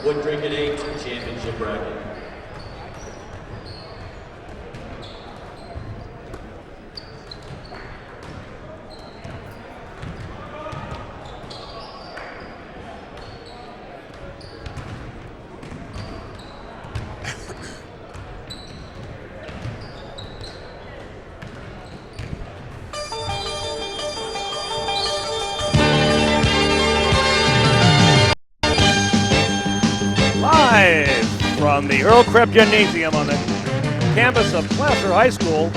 Wood Cricket 8 championship bracket. From the Earl Crabbe Gymnasium on the campus of Placer High School,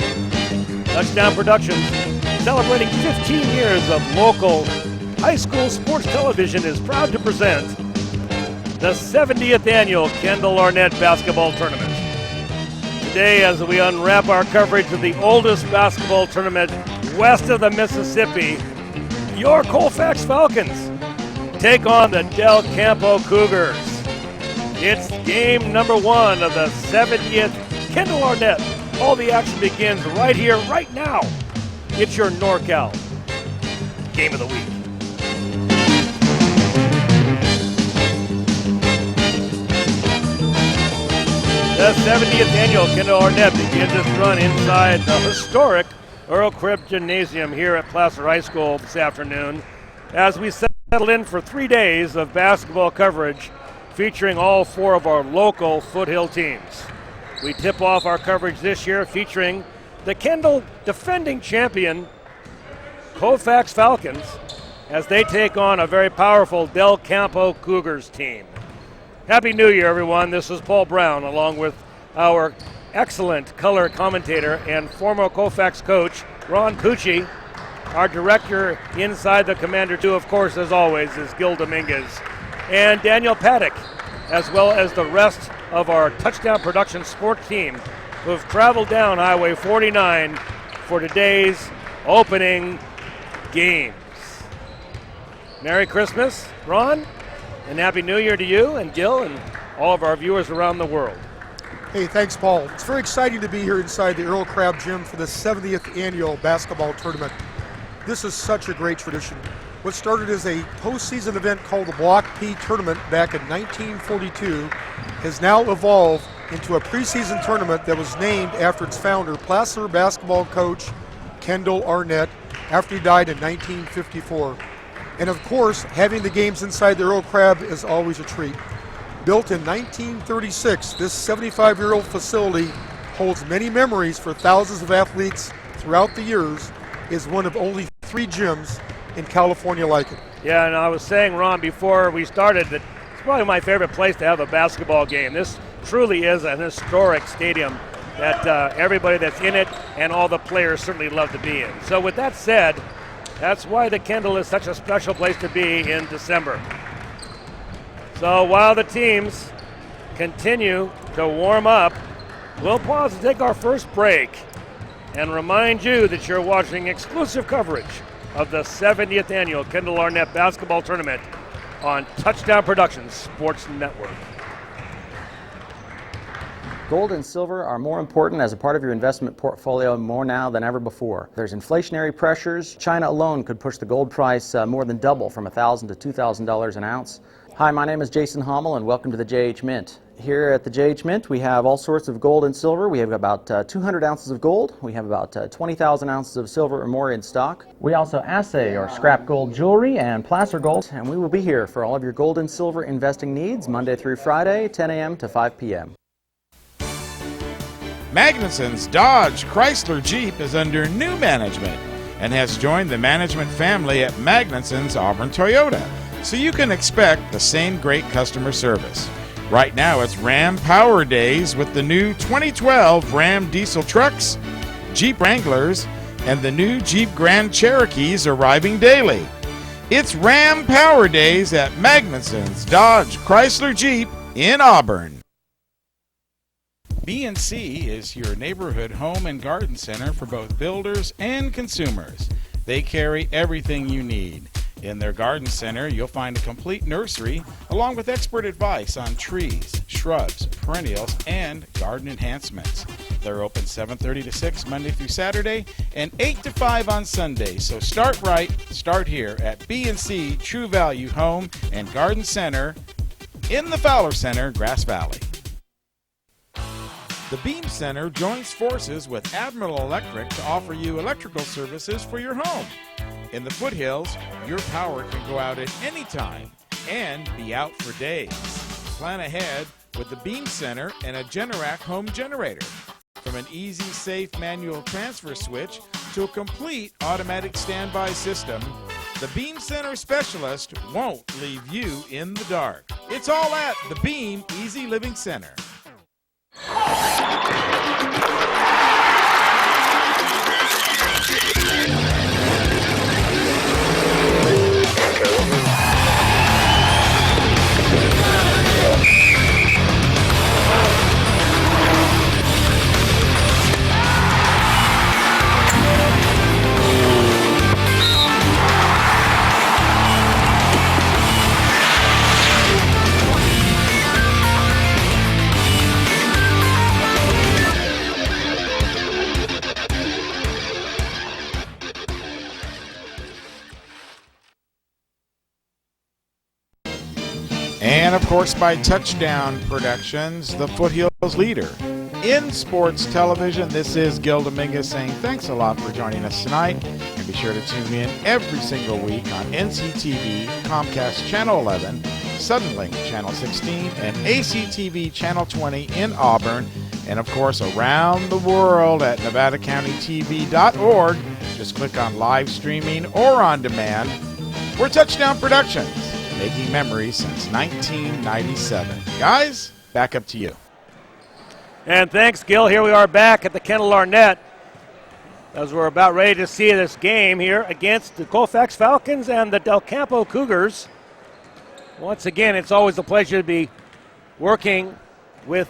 Touchdown Productions, celebrating 15 years of local high school sports television, is proud to present the 70th annual Kendall Arnett basketball tournament. Today, as we unwrap our coverage of the oldest basketball tournament west of the Mississippi, your Colfax Falcons take on the Del Campo Cougars. It's game number 1 of the 70th Kendall Arnett. All the action begins right here, right now. It's your NorCal Game of the Week. The 70th annual Kendall Arnett begins its run inside the historic Earl Crabbe Gymnasium here at Placer High School this afternoon as we settle in for 3 days of basketball coverage featuring all 4 of our local foothill teams. We tip off our coverage this year featuring the Kendall defending champion Colfax Falcons as they take on a very powerful Del Campo Cougars team. Happy New Year, everyone. This is Paul Brown along with our excellent color commentator and former Colfax coach, Ron Pucci. Our director inside the Commander 2, of course, as always, is Gil Dominguez. And Daniel Paddock, as well as the rest of our Touchdown Production sports team who have traveled down Highway 49 for today's opening games. Merry Christmas, Ron, and Happy New Year to you and Gil and all of our viewers around the world. Hey, thanks, Paul. It's very exciting to be here inside the Earl Crabbe Gym for the 70th annual basketball tournament. This is such a great tradition. What started as a postseason event called the Block P Tournament back in 1942 has now evolved into a preseason tournament that was named after its founder, Placer basketball coach Kendall Arnett, after he died in 1954. And of course, having the games inside the Earl Crabbe is always a treat. Built in 1936, this 75-year-old facility holds many memories for thousands of athletes throughout the years, is one of only 3 gyms in California like it. Yeah, and I was saying, Ron, before we started that it's probably my favorite place to have a basketball game. This truly is an historic stadium that everybody that's in it and all the players certainly love to be in. So with that said, that's why the Kendall is such a special place to be in December. So while the teams continue to warm up, we'll pause to take our first break and remind you that you're watching exclusive coverage of the 70th annual Kendall Arnett basketball tournament on Touchdown Productions Sports Network. Gold and silver are more important as a part of your investment portfolio more now than ever before. There's inflationary pressures. China alone could push the gold price more than double from $1,000 to $2,000 an ounce. Hi, my name is Jason Hommel and welcome to the JH Mint. Here at the JH Mint we have all sorts of gold and silver. We have about 200 ounces of gold. We have about 20,000 ounces of silver or more in stock. We also assay or scrap gold jewelry and placer gold, and we will be here for all of your gold and silver investing needs Monday through Friday, 10 a.m. to 5 p.m. Magnuson's Dodge Chrysler Jeep is under new management and has joined the management family at Magnuson's Auburn Toyota, so you can expect the same great customer service. Right now it's Ram Power Days with the new 2012 Ram diesel trucks, Jeep Wranglers, and the new Jeep Grand Cherokees arriving daily. It's Ram Power Days at Magnuson's Dodge Chrysler Jeep in Auburn. B&C is your neighborhood home and garden center for both builders and consumers. They carry everything you need. In their garden center, you'll find a complete nursery along with expert advice on trees, shrubs, perennials, and garden enhancements. They're open 7:30 to 6 Monday through Saturday and 8 to 5 on Sunday. So start right, start here at B&C True Value Home and Garden Center in the Fowler Center, Grass Valley. The Beam Center joins forces with Admiral Electric to offer you electrical services for your home. In the foothills, your power can go out at any time and be out for days. Plan ahead with the Beam Center and a Generac home generator. From an easy, safe manual transfer switch to a complete automatic standby system, the Beam Center specialist won't leave you in the dark. It's all at the Beam Easy Living Center. And of course by Touchdown Productions, the Foothills leader in sports television. This is Gil Dominguez saying thanks a lot for joining us tonight. And be sure to tune in every single week on NCTV, Comcast Channel 11, Suddenlink Channel 16, and ACTV Channel 20 in Auburn. And of course around the world at NevadaCountyTV.org. Just click on live streaming or on demand. We're Touchdown Productions, making memories since 1997. Guys, back up to you. And thanks, Gil. Here we are back at the Kendall Arnett as we're about ready to see this game here against the Colfax Falcons and the Del Campo Cougars. Once again, it's always a pleasure to be working with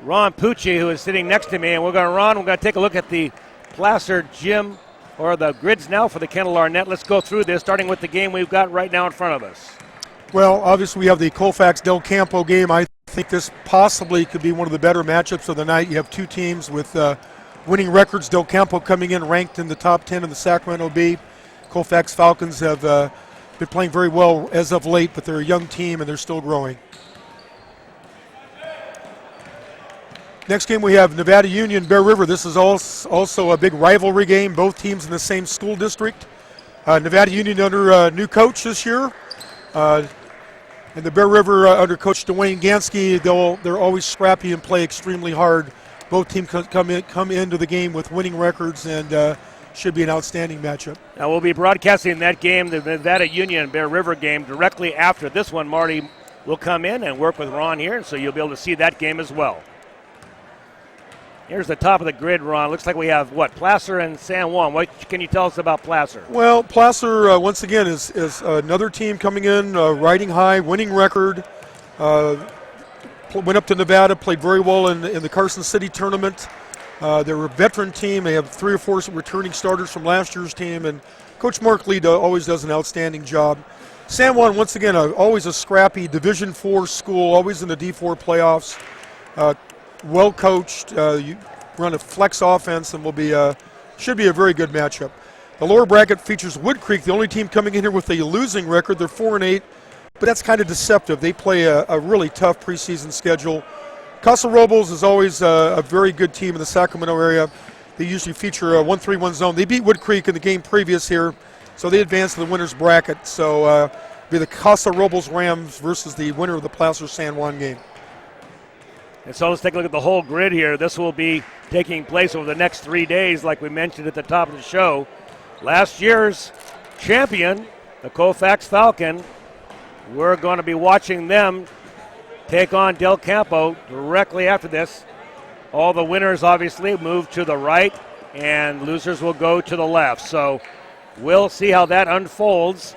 Ron Pucci, who is sitting next to me. And we're going to take a look at the Placer Gym, or the grids now for the Kendall Arnett. Let's go through this, starting with the game we've got right now in front of us. Well, obviously we have the Colfax Del Campo game. I think this possibly could be one of the better matchups of the night. You have two teams with winning records. Del Campo coming in ranked in the top 10 in the Sacramento Bee. Colfax Falcons have been playing very well as of late, but they're a young team and they're still growing. Next game we have Nevada Union Bear River. This is also a big rivalry game. Both teams in the same school district. Nevada Union under a new coach this year. And the Bear River under Coach Dwayne Gansky, they're always scrappy and play extremely hard. Both teams come into the game with winning records and should be an outstanding matchup. Now we'll be broadcasting that game, the Nevada Union Bear River game, directly after this one. Marty will come in and work with Ron here, so you'll be able to see that game as well. Here's the top of the grid, Ron. Looks like we have, Placer and San Juan. What can you tell us about Placer? Well, Placer, once again, is another team coming in, riding high, winning record. Went up to Nevada, played very well in the Carson City tournament. They're a veteran team. They have 3 or 4 returning starters from last year's team, and Coach Mark Lee always does an outstanding job. San Juan, once again, always a scrappy Division IV school, always in the D4 playoffs. Well coached, you run a flex offense, and should be a very good matchup. The lower bracket features Wood Creek, the only team coming in here with a losing record. They're 4-8, but that's kind of deceptive. They play a really tough preseason schedule. Casa Robles is always a very good team in the Sacramento area. They usually feature a 1-3-1 zone. They beat Wood Creek in the game previous here, so they advance to the winner's bracket. So be the Casa Robles Rams versus the winner of the Placer San Juan game. And so let's take a look at the whole grid here. This will be taking place over the next 3 days, like we mentioned at the top of the show. Last year's champion, the Colfax Falcon, we're going to be watching them take on Del Campo directly after this. All the winners obviously move to the right, and losers will go to the left. So we'll see how that unfolds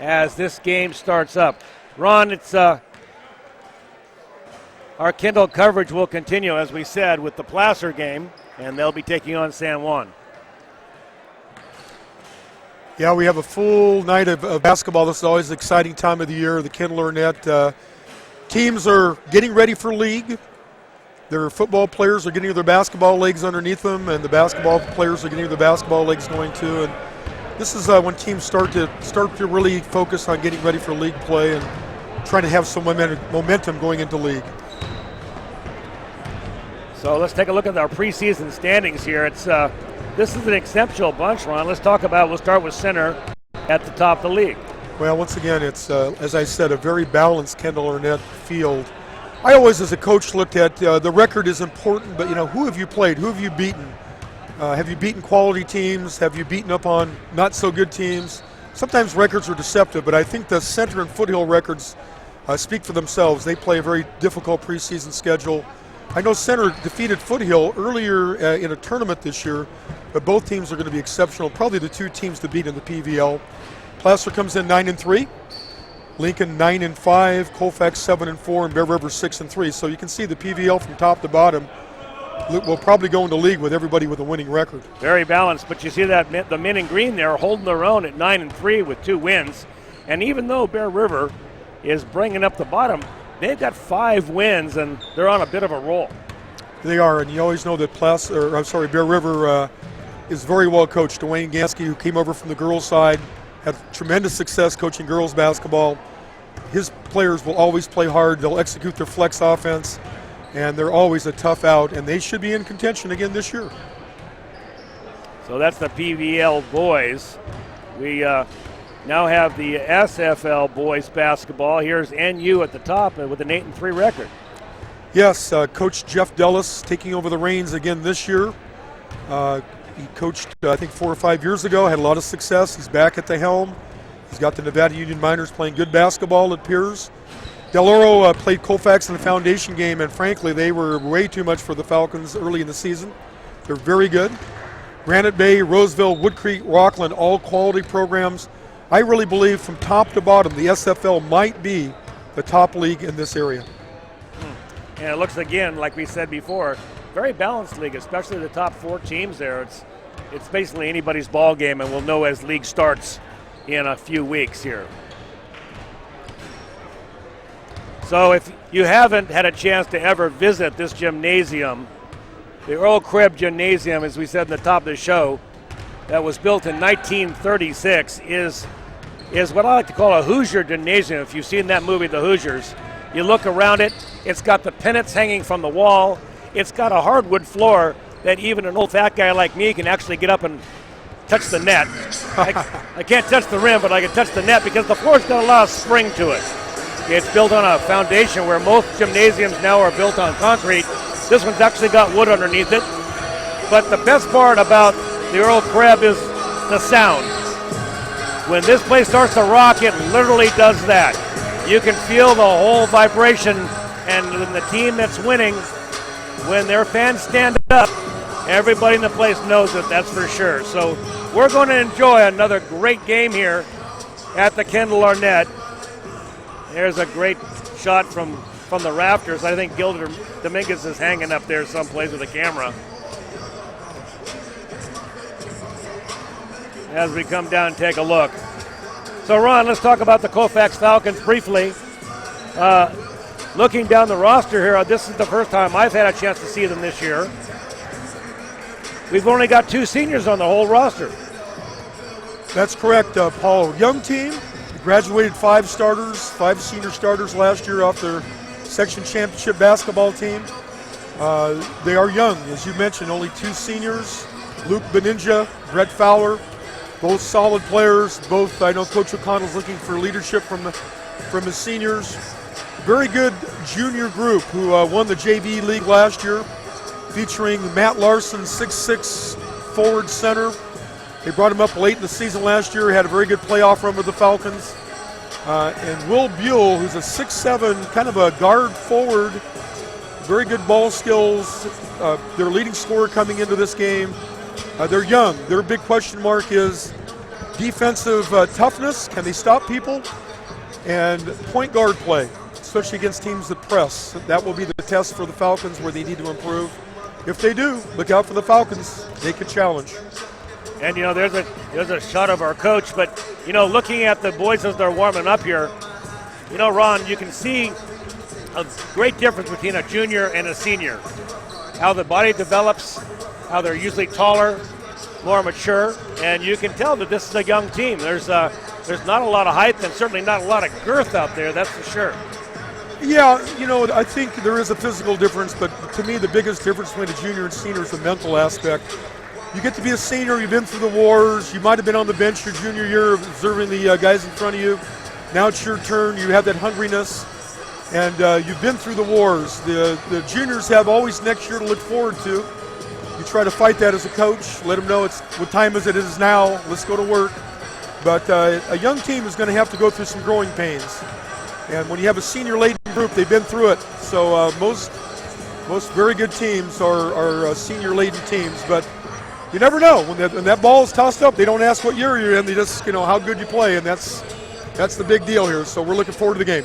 as this game starts up. Ron, it's our Kendall coverage will continue, as we said, with the Placer game, and they'll be taking on San Juan. Yeah, we have a full night of basketball. This is always an exciting time of the year. The Kendall Arnett teams are getting ready for league. Their football players are getting their basketball legs underneath them, and the basketball players are getting their basketball legs going too. And this is when teams start to really focus on getting ready for league play. And trying to have some momentum going into league. So let's take a look at our preseason standings here. This is an exceptional bunch, Ron. We'll start with center at the top of the league. Well, once again, it's, as I said, a very balanced Kendall Arnett field. I always, as a coach, looked at the record is important, but, who have you played? Who have you beaten? Have you beaten quality teams? Have you beaten up on not-so-good teams? Sometimes records are deceptive, but I think the center and foothill records speak for themselves. They play a very difficult preseason schedule. I know center defeated foothill earlier in a tournament this year, but both teams are going to be exceptional. Probably the two teams to beat in the PVL. Placer comes in 9-3, Lincoln 9-5, Colfax 7-4, and Bear River 6-3. So you can see the PVL from top to bottom will probably go into league with everybody with a winning record. Very balanced, but you see that the men in green there are holding their own at 9-3 with 2 wins. And even though Bear River is bringing up the bottom, they've got 5 wins and they're on a bit of a roll. They are, and you always know that Bear River is very well coached. Dwayne Gansky, who came over from the girls' side, had tremendous success coaching girls basketball. His players will always play hard. They'll execute their flex offense, and they're always a tough out, and they should be in contention again this year. So that's the PVL boys. We now have the SFL boys basketball. Here's NU at the top with an 8-3 record. Yes, Coach Jeff Dellis taking over the reins again this year. He coached, I think, 4 or 5 years ago, had a lot of success. He's back at the helm. He's got the Nevada Union Miners playing good basketball, it appears. Del Oro played Colfax in the foundation game, and frankly, they were way too much for the Falcons early in the season. They're very good. Granite Bay, Roseville, Wood Creek, Rockland, all quality programs. I really believe from top to bottom, the SFL might be the top league in this area. And it looks, again, like we said before, very balanced league, especially the top 4 teams there. It's basically anybody's ball game, and we'll know as league starts in a few weeks here. So if you haven't had a chance to ever visit this gymnasium, the Earl Crabbe Gymnasium, as we said in the top of the show, that was built in 1936, is what I like to call a Hoosier gymnasium. If you've seen that movie, The Hoosiers, you look around it, it's got the pennants hanging from the wall. It's got a hardwood floor that even an old fat guy like me can actually get up and touch the net. I can't touch the rim, but I can touch the net because the floor's got a lot of spring to it. It's built on a foundation where most gymnasiums now are built on concrete. This one's actually got wood underneath it. But the best part about the Earl Crabbe is the sound. When this place starts to rock, it literally does that. You can feel the whole vibration, and when the team that's winning, when their fans stand up, everybody in the place knows it, that's for sure. So we're going to enjoy another great game here at the Kendall Arnett. There's a great shot from the rafters. I think Gilder Dominguez is hanging up there someplace with a camera. As we come down and take a look. So Ron, let's talk about the Colfax Falcons briefly. Looking down the roster here, this is the first time I've had a chance to see them this year. We've only got 2 seniors on the whole roster. That's correct, Paul. Young team, graduated 5 starters, 5 senior starters last year off their section championship basketball team. They are young, as you mentioned, only 2 seniors. Luke Beninja, Brett Fowler, both solid players. Both, I know Coach O'Connell's looking for leadership from his seniors. Very good junior group who won the JV League last year, featuring Matt Larson, 6'6" forward center. They brought him up late in the season last year, had a very good playoff run with the Falcons. And Will Buell, who's a 6'7", kind of a guard forward, very good ball skills. Their leading scorer coming into this game. They're young. Their big question mark is defensive toughness. Can they stop people? And point guard play, especially against teams that press. That will be the test for the Falcons where they need to improve. If they do, look out for the Falcons. They could challenge. And, there's a shot of our coach, but, looking at the boys as they're warming up here, Ron, you can see a great difference between a junior and a senior. How the body develops, how they're usually taller, more mature, and you can tell that this is a young team. There's there's not a lot of height and certainly not a lot of girth out there, that's for sure. Yeah, you know, I think there is a physical difference, but to me the biggest difference between a junior and senior is the mental aspect. You get to be a senior, you've been through the wars, you might have been on the bench your junior year observing the guys in front of you. Now it's your turn, you have that hungriness, and you've been through the wars. The juniors have always next year to look forward to. You try to fight that as a coach, let them know it's what time is it is now, let's go to work. But a young team is going to have to go through some growing pains. And when you have a senior-laden group, they've been through it. So most very good teams are senior-laden teams. But you never know. When that ball is tossed up, they don't ask what year you're in. They just, how good you play. And that's the big deal here. So we're looking forward to the game.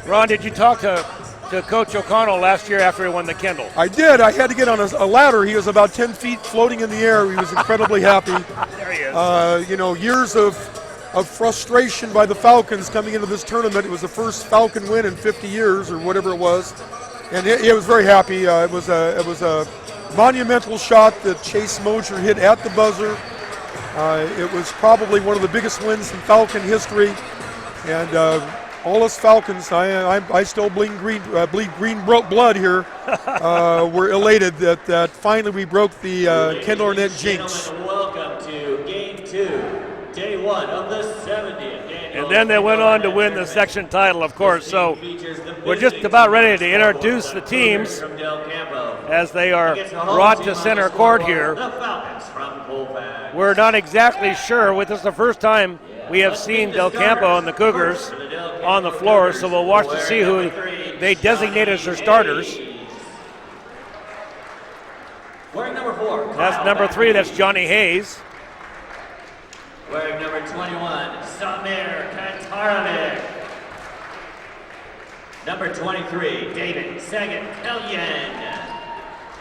Ron, did you talk to Coach O'Connell last year after he won the Kendall? I did. I had to get on a ladder. He was about 10 feet floating in the air. He was incredibly happy. There he is. Years of frustration by the Falcons coming into this tournament. It was the first Falcon win in 50 years or whatever it was. And he was very happy. It was a monumental shot that Chase Mosier hit at the buzzer. It was probably one of the biggest wins in Falcon history. And all us Falcons, I still bleed green blood here. We're elated that finally we broke the Kendall Arnett jinx. Welcome to Game 2, Day 1 of the 70th Annual. And then they went on to win the section title, of course. So we're just about ready to introduce the teams as they are brought to center court here. The Falcons from Colfax. We're not exactly sure. This is the first time we have seen Del Campo and the Cougars on the floor, so we'll watch to see who they designate as their starters. Wearing number 4. That's number 3, that's Johnny Hayes. Wearing number 21, Samir Kantarovic. Number 23, David Sagan-Kelyan.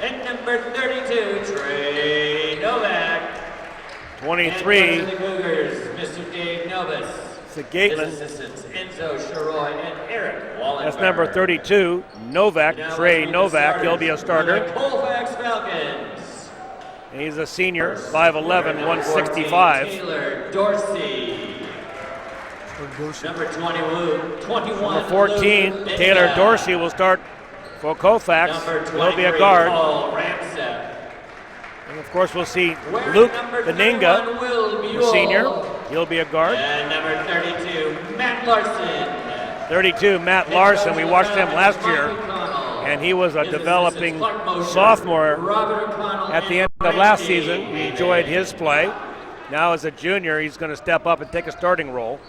And number 32, Trey Novak. 23, and the Cougars, Mr. Dave Novus. it's a Gately. His assistants, Enzo Sharoy and Eric Wallenberg. That's number 32, Novak, Trey Novak. He'll be a starter. The Colfax Falcons. And he's a senior, 5'11", 165. Taylor Dorsey. Number 21. Number 14, Luke Taylor Benga. Dorsey will start for Colfax. Number He'll be a 23, guard. Paul Ramseth. And of course, we'll see Wearing Luke number Beninga, 31, Will the Buell. senior. He'll be a guard. And number 32, Matt Larson. 32, Matt Larson. We watched him last year, and he was a developing sophomore at the end of last season. We enjoyed his play. Now as a junior, he's going to step up and take a starting role.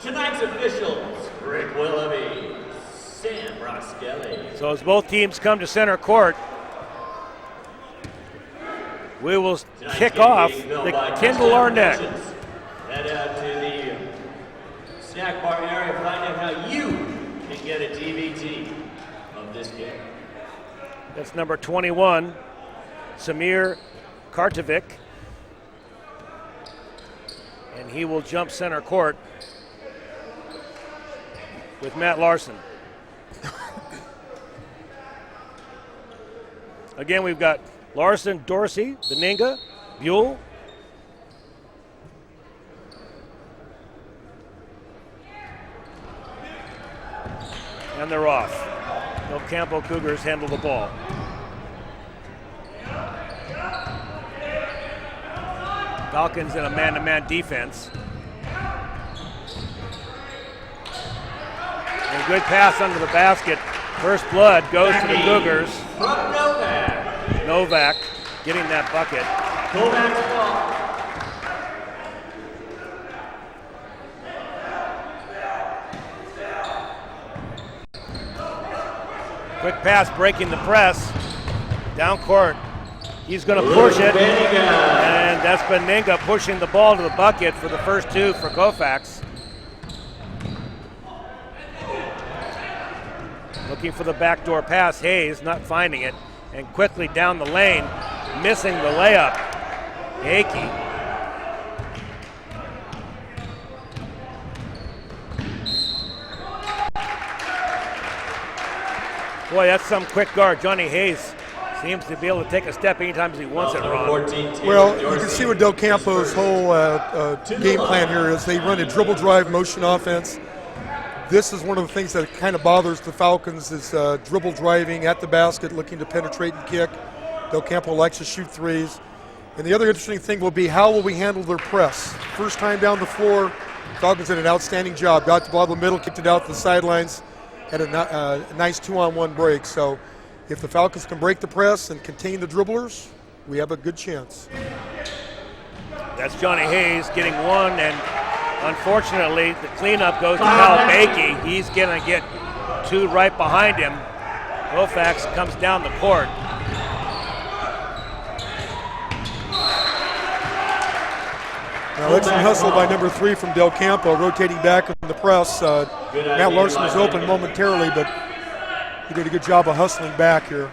Tonight's officials, Rick Willoughby, Sam Roskelly. So as both teams come to center court, we will kick off the Kendall Arnett. Head out to the snack bar area, find out how you can get a DVD of this game. That's number 21, Samir Kartovic. And he will jump center court with Matt Larson. Again, we've got Larson, Dorsey, Beninga, Buell. And they're off. The Campo Cougars handle the ball. Falcons in a man-to-man defense. And a good pass under the basket. First blood goes to the Cougars. From Novak. Novak getting that bucket. Novak's ball. Quick pass breaking the press. Down court. He's going to push it. And that's Beninga pushing the ball to the bucket for the first two for Colfax. Looking for the backdoor pass. Hayes not finding it. And quickly down the lane, missing the layup. Akey. Boy, that's some quick guard. Johnny Hayes Seems to be able to take a step anytime he wants it, Ron. 14, Well, you can see what Del Campo's whole game plan here is. They run a dribble drive motion offense. This is one of the things that kind of bothers the Falcons is dribble driving at the basket, looking to penetrate and kick. Del Campo likes to shoot threes. And the other interesting thing will be how will we handle their press? First time down the floor, Falcons did an outstanding job. Got the ball to the middle, kicked it out to the sidelines, had a nice 2-on-1 break. So if the Falcons can break the press and contain the dribblers, we have a good chance. That's Johnny Hayes getting one, and unfortunately the cleanup goes to Cal Bakey. He's going to get two right behind him. Colfax comes down the court. Now excellent hustle by number 3 from Del Campo, rotating back in the press. Matt Larson was open momentarily, but he did a good job of hustling back here.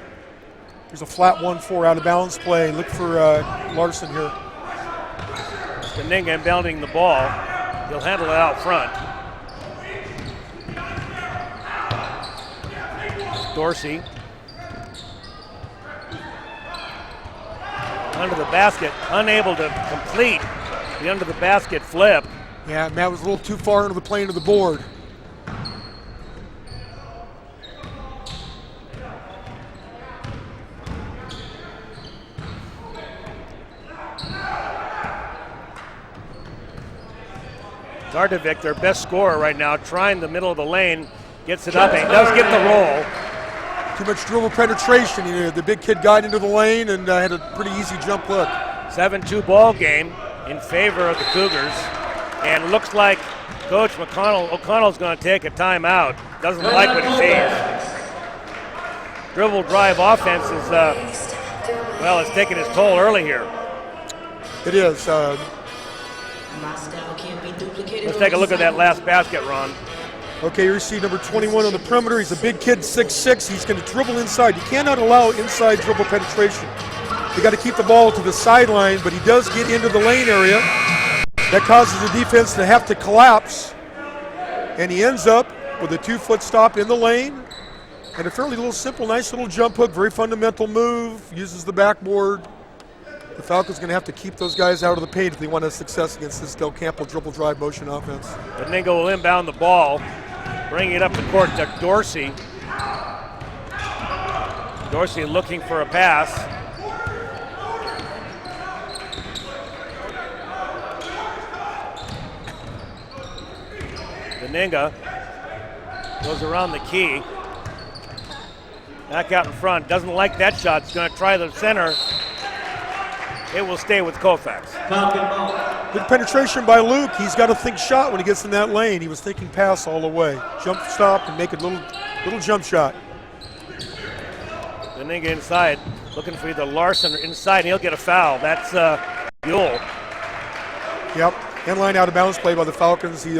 There's a flat 1-4 out of balance play. Look for Larson here. Kaninga inbounding the ball. He'll handle it out front. Dorsey. Under the basket, unable to complete the under the basket flip. Yeah, Matt was a little too far into the plane of the board. Dardovic, their best scorer right now, trying the middle of the lane, gets it up, and he does get the roll. Too much dribble penetration. The big kid got into the lane and had a pretty easy jump look. 7-2 ball game in favor of the Cougars. And looks like Coach O'Connell's going to take a timeout. Doesn't like what he sees. Dribble drive offense is, well, it's taking its toll early here. It is. Let's take a look at that last basket, Ron. Okay, you see number 21 on the perimeter. He's a big kid, 6'6". He's going to dribble inside. You cannot allow inside dribble penetration. You got to keep the ball to the sideline, but he does get into the lane area. That causes the defense to have to collapse, and he ends up with a 2-foot stop in the lane and a fairly little simple, nice little jump hook, very fundamental move, uses the backboard. The Falcons going to have to keep those guys out of the paint if they want to have success against this Del Campo dribble drive motion offense. Beningo will inbound the ball, bring it up the court to Dorsey. Dorsey looking for a pass. Beninga goes around the key. Back out in front, doesn't like that shot. He's going to try the center. It will stay with Colfax. Good penetration by Luke. He's got to think shot when he gets in that lane. He was thinking pass all the way. Jump stop and make a little jump shot. Beninga inside, looking for either Larson or inside, and he'll get a foul. That's Buell. Yep, in-line out of bounds play by the Falcons. He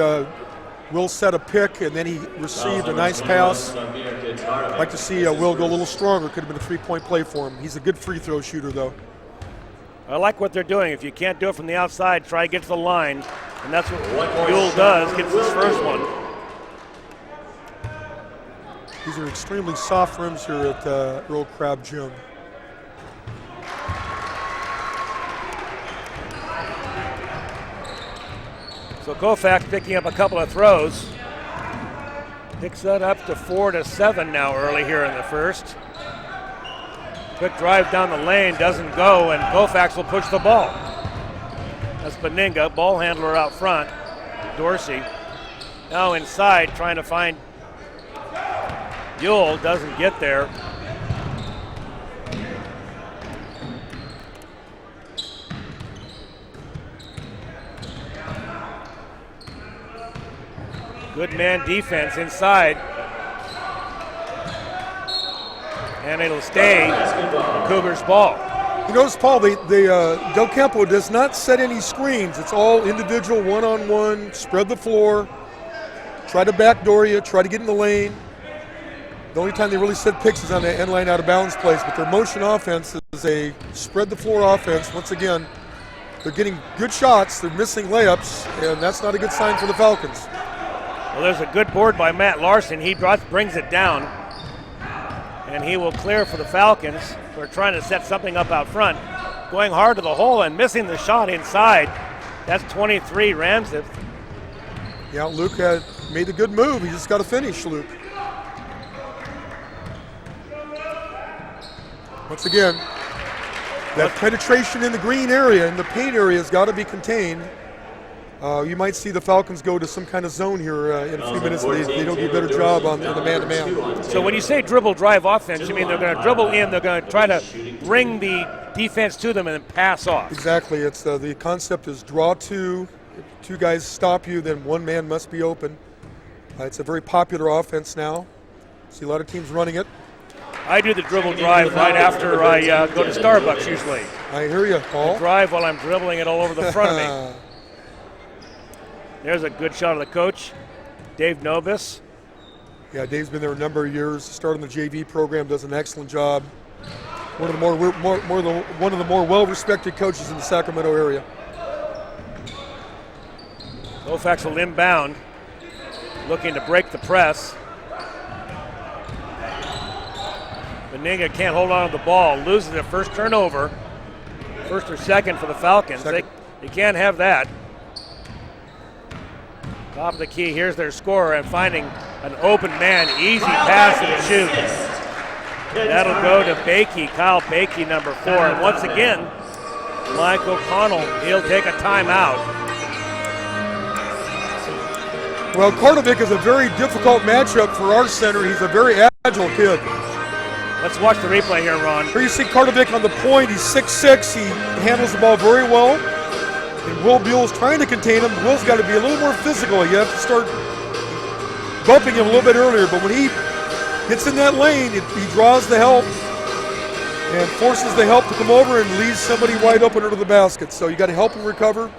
will set a pick, and then he received a nice pass. I'd like to see Will go a little stronger. Could have been a 3-point play for him. He's a good free throw shooter, though. I like what they're doing. If you can't do it from the outside, try to get to the line. And that's what Buell does, gets his first one. These are extremely soft rims here at Earl Crabbe Gym. So Colfax picking up a couple of throws. Picks that up to 4-7 now early here in the first. Quick drive down the lane, doesn't go, and Colfax will push the ball. That's Beninga, ball handler out front. Dorsey now inside trying to find Buell, doesn't get there. Good man defense inside. And it'll stay the Cougars' ball. You notice, Paul, Del Campo does not set any screens. It's all individual, one-on-one, spread the floor, try to backdoor you, try to get in the lane. The only time they really set picks is on the end line out of bounds plays, but their motion offense is a spread the floor offense. Once again, they're getting good shots, they're missing layups, and that's not a good sign for the Falcons. Well, there's a good board by Matt Larson. He brings it down. And he will clear for the Falcons. They're trying to set something up out front. Going hard to the hole and missing the shot inside. That's 23, Ramseth. Yeah, Luke had made a good move. He just got to finish, Luke. Once again, that penetration in the green area, in the paint area, has got to be contained. You might see the Falcons go to some kind of zone here in a few minutes. They don't do a better job on the man-to-man. So when you say dribble drive offense, you mean they're going to dribble in, they're going to try to bring the defense to them and then pass off. Exactly. It's the concept is draw two. If two guys stop you, then one man must be open. It's a very popular offense now. See a lot of teams running it. I do the dribble drive right after I go to Starbucks usually. I hear you, Paul. I drive while I'm dribbling it all over the front of me. There's a good shot of the coach, Dave Novus. Yeah, Dave's been there a number of years. Started the JV program, does an excellent job. One of the more well-respected coaches in the Sacramento area. Colfax will inbound, looking to break the press. Meninga can't hold on to the ball, loses it first turnover, first or second for the Falcons. They can't have that. Top of the key, here's their scorer, and finding an open man, easy pass and shoot. That'll go to Bakey, Kyle Bakey, number 4. And once again, Mike O'Connell, he'll take a timeout. Well, Kardovic is a very difficult matchup for our center. He's a very agile kid. Let's watch the replay here, Ron. Here you see Kardovic on the point. He's 6'6". He handles the ball very well. And Will Buell's trying to contain him. Will's got to be a little more physical. You have to start bumping him a little bit earlier. But when he gets in that lane, he draws the help and forces the help to come over and leaves somebody wide open under the basket. So you got to help him recover.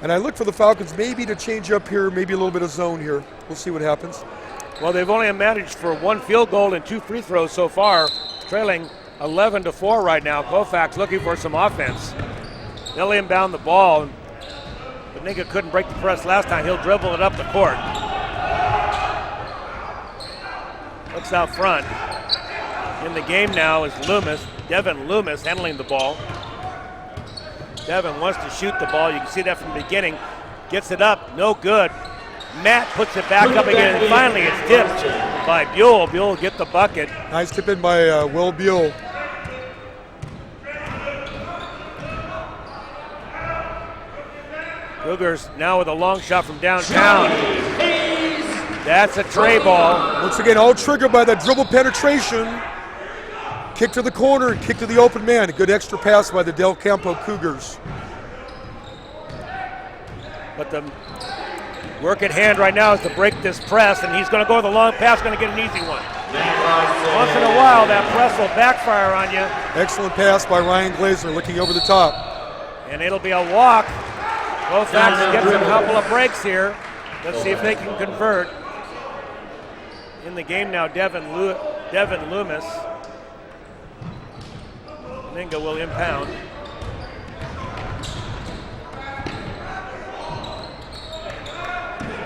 And I look for the Falcons maybe to change up here, maybe a little bit of zone here. We'll see what happens. Well, they've only managed for 1 field goal and 2 free throws so far, trailing 11-4 right now. Colfax looking for some offense. They'll inbound the ball. Meninga couldn't break the press last time. He'll dribble it up the court. Looks out front. In the game now is Devin Loomis handling the ball. Devin wants to shoot the ball. You can see that from the beginning. Gets it up, no good. Matt puts it back up again, and finally it's tipped by Buell. Buell will get the bucket. Nice tip in by Will Buell. Cougars now with a long shot from downtown. That's a tray ball. Once again, all triggered by that dribble penetration. Kick to the corner and kick to the open man. A good extra pass by the Del Campo Cougars. But the work at hand right now is to break this press, and he's going to go with a long pass, going to get an easy one. Once in a while, that press will backfire on you. Excellent pass by Ryan Glazer, looking over the top. And it'll be a walk. Colfax gets a couple of breaks here. Let's see if they can convert. In the game now, Devin Loomis. Meninga will impound.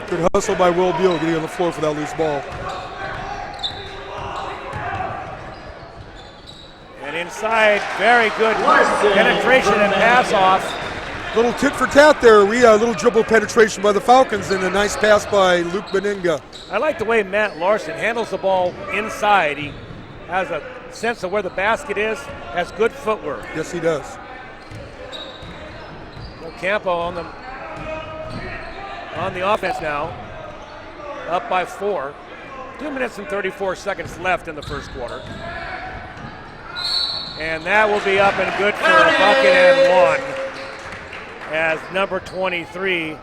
Good hustle by Will Buell getting on the floor for that loose ball. And inside, very good penetration and pass off. Little tit for tat there. A little dribble penetration by the Falcons and a nice pass by Luke Meninga. I like the way Matt Larson handles the ball inside. He has a sense of where the basket is, has good footwork. Yes, he does. Campo on the offense now, up by 4. 2 minutes and 34 seconds left in the first quarter. And that will be up and good for a bucket and 1. As number 23,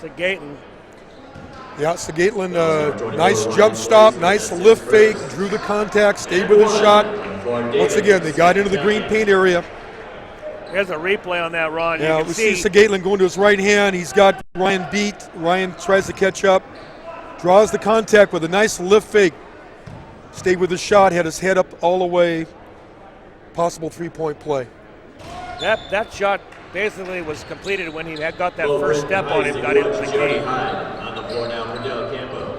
Segaitlin. Yeah, Segaitlin, nice jump stop, nice lift fake, drew the contact, stayed with his shot. Once again, they got into the green paint area. There's a replay on that, Ron. Yeah, you can we see Segaitlin going to his right hand. He's got Ryan beat. Ryan tries to catch up, draws the contact with a nice lift fake. Stayed with his shot, had his head up all the way. Possible three-point play. That shot basically was completed when he had got that first step on him, got into the game.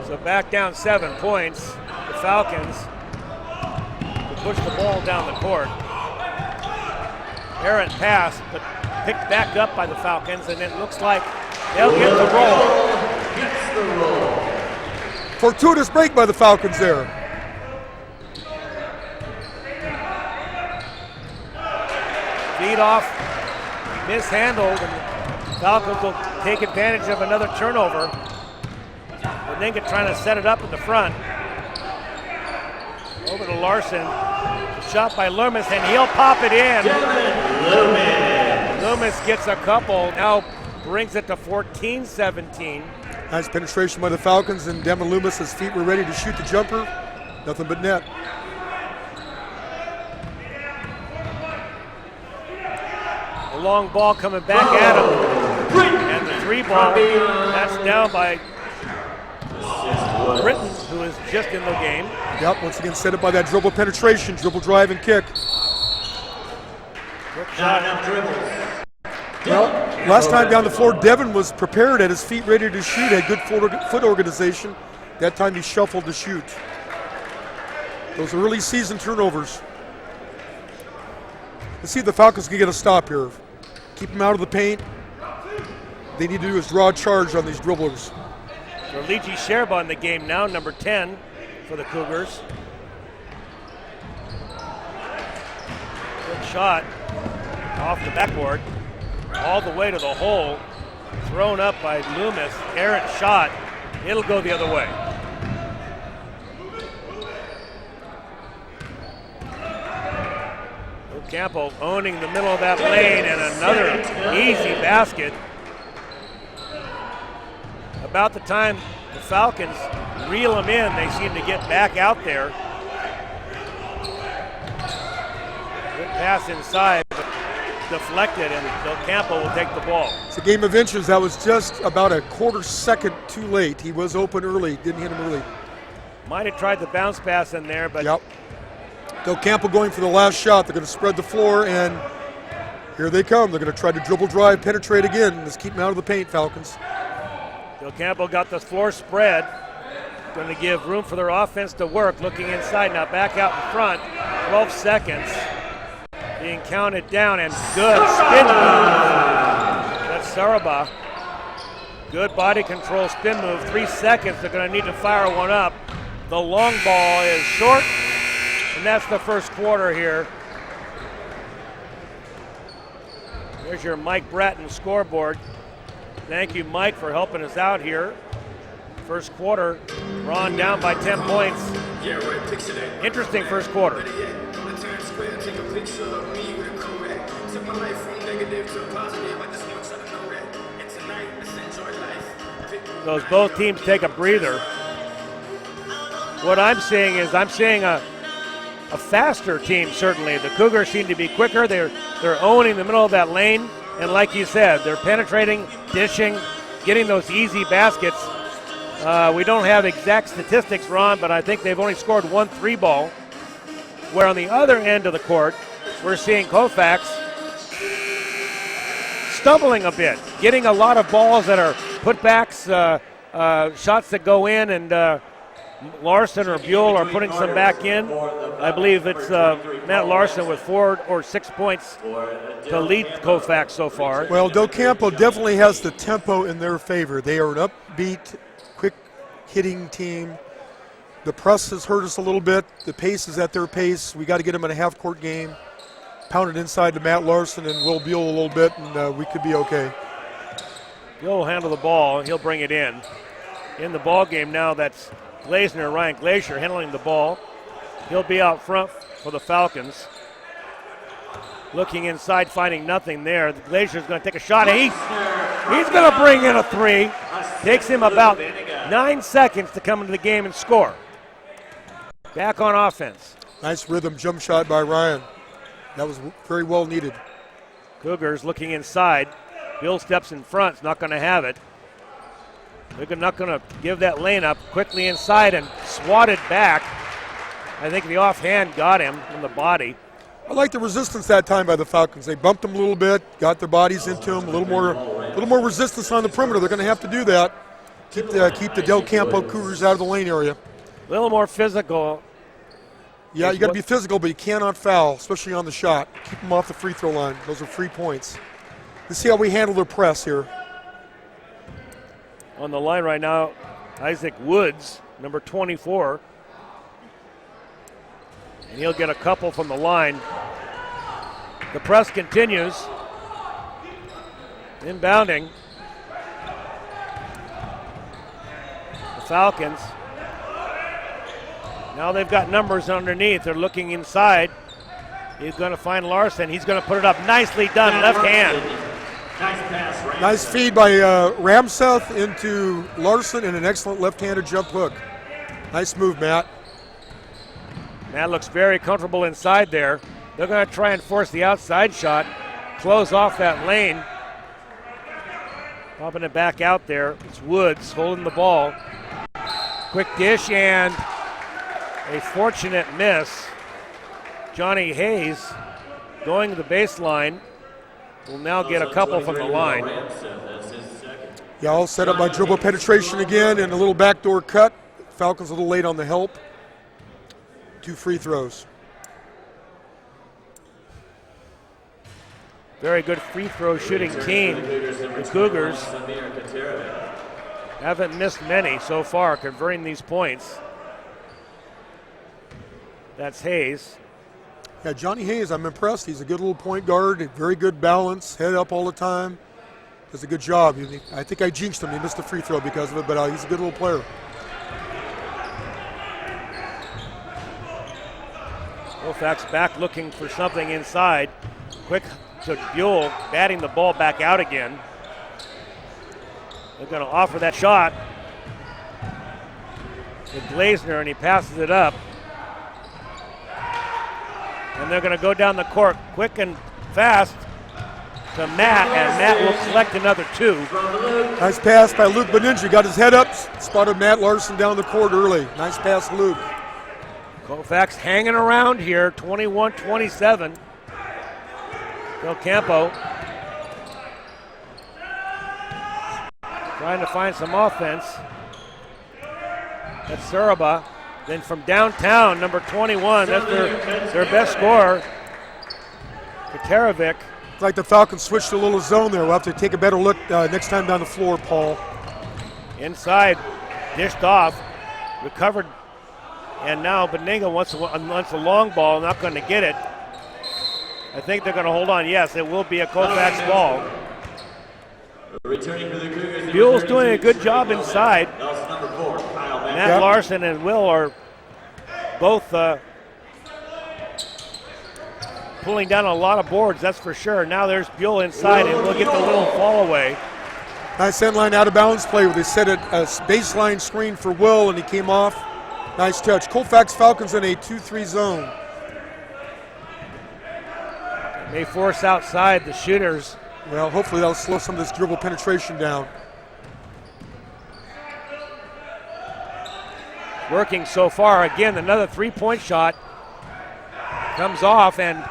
So back down 7 points, the Falcons. push the ball down the court. Errant pass, but picked back up by the Falcons, and it looks like they'll get the roll. Fortuitous break by the Falcons there. Feed off, mishandled, and the Falcons will take advantage of another turnover. Beninga trying to set it up in the front. Over to Larson. Shot by Loomis, and he'll pop it in. Loomis gets a couple, now brings it to 14-17. Nice penetration by the Falcons, and Devin Loomis, his feet were ready to shoot the jumper. Nothing but net. The long ball coming back at him. And the 3 ball, that's down by Britton, who is just in the game. Yep, once again set up by that dribble penetration, dribble drive and kick. Not enough dribbles. Well, last time down the floor, Devin was prepared, at his feet ready to shoot, had good foot organization. That time he shuffled to shoot. Those early season turnovers. Let's see if the Falcons can get a stop here. Keep them out of the paint. They need to do is draw a charge on these dribblers. Ligi Sherba in the game now, number 10 for the Cougars. Good shot off the backboard, all the way to the hole. Thrown up by Loomis. Errant shot. It'll go the other way. Campo owning the middle of that lane, and another easy basket. About the time the Falcons reel them in, they seem to get back out there. Good pass inside, but deflected, and Del Campo will take the ball. It's a game of inches. That was just about a quarter second too late. He was open early, didn't hit him early. Might have tried the bounce pass in there, but yep. Del Campo going for the last shot. They're going to spread the floor, and here they come. They're going to try to dribble drive, penetrate again. Just keep them out of the paint, Falcons. Del Campo got the floor spread. Going to give room for their offense to work. Looking inside now, back out in front. 12 seconds. Being counted down, and good spin move. That's Saraba. Good body control spin move. 3 seconds. They're going to need to fire one up. The long ball is short, and that's the first quarter here. There's your Mike Bratton scoreboard. Thank you, Mike, for helping us out here. First quarter, Ron down by 10 points. Interesting first quarter. So as both teams take a breather, what I'm seeing is a faster team, certainly. The Cougars seem to be quicker. They're owning the middle of that lane. And like you said, they're penetrating, dishing, getting those easy baskets. We don't have exact statistics, Ron, but I think they've only scored 1 3 ball. Where on the other end of the court, we're seeing Colfax stumbling a bit, getting a lot of balls that are putbacks, shots that go in, and Larson or Buell are putting some back in. I believe it's Matt Larson with 4 or 6 points to lead Colfax so far. Well, Del Campo definitely has the tempo in their favor. They are an upbeat, quick-hitting team. The press has hurt us a little bit. The pace is at their pace. We got to get them in a half-court game. Pound it inside to Matt Larson and Will Buell a little bit, and we could be okay. Buell will handle the ball, and he'll bring it in. In the ball game now, that's Glazner, Ryan Glacier handling the ball. He'll be out front for the Falcons. Looking inside, finding nothing there. Glacier's going to take a shot. He's going to bring in a 3. Takes him about 9 seconds to come into the game and score. Back on offense. Nice rhythm jump shot by Ryan. That was very well needed. Cougars looking inside. Bill steps in front. It's not going to have it. They're not going to give that lane up. Quickly inside and swatted back. I think the offhand got him in the body. I like the resistance that time by the Falcons. They bumped them a little bit, got their bodies into him, a little more resistance on the perimeter. They're going to have to do that. Keep the Del Campo Cougars out of the lane area. A little more physical Yeah, you got to be physical, but you cannot foul, especially on the shot. Keep them off the free throw line. Those are free points. Let's see how we handle their press here. On the line right now, Isaac Woods, number 24. And he'll get a couple from the line. The press continues. Inbounding. The Falcons. Now they've got numbers underneath. They're looking inside. He's going to find Larson. He's going to put it up. Nicely done, left hand. Nice pass, Ramseth. Nice feed by Ramseth into Larson and an excellent left-handed jump hook. Nice move, Matt. Matt looks very comfortable inside there. They're going to try and force the outside shot, close off that lane. Popping it back out there. It's Woods holding the ball. Quick dish and a fortunate miss. Johnny Hayes going to the baseline will now get a couple from the line. Yeah, all set up by dribble penetration again and a little backdoor cut. Falcons a little late on the help. 2 free throws. Very good free throw shooting team. The Cougars haven't missed many so far, converting these points. That's Hayes. Yeah, Johnny Hayes, I'm impressed. He's a good little point guard, very good balance, head up all the time. Does a good job. I think I jinxed him. He missed the free throw because of it, but he's a good little player. Colfax back looking for something inside. Quick to Buell, batting the ball back out again. They're going to offer that shot to Glazner, and he passes it up. And they're going to go down the court quick and fast to Matt, and Matt will collect another 2. Nice pass by Luke Beninja. Got his head up, spotted Matt Larson down the court early. Nice pass, Luke. Colfax hanging around here, 21-27. Del Campo trying to find some offense. That's Suraba. Then from downtown, number 21, that's their best scorer, Katerovic. It's like the Falcons switched a little zone there. We'll have to take a better look next time down the floor, Paul. Inside, dished off, recovered, and now Benega wants a long ball, not going to get it. I think they're going to hold on. Yes, it will be a Colfax ball. Buell's doing a good job inside. Matt Larson and Will are both pulling down a lot of boards, that's for sure. Now there's Buell inside, and we'll get the little fall away. Nice end line out of bounds play where they set a baseline screen for Will, and he came off. Nice touch. Colfax Falcons in a 2-3 zone. May force outside the shooters. Well, hopefully that'll slow some of this dribble penetration down. Working so far. Again, another 3-point shot comes off, and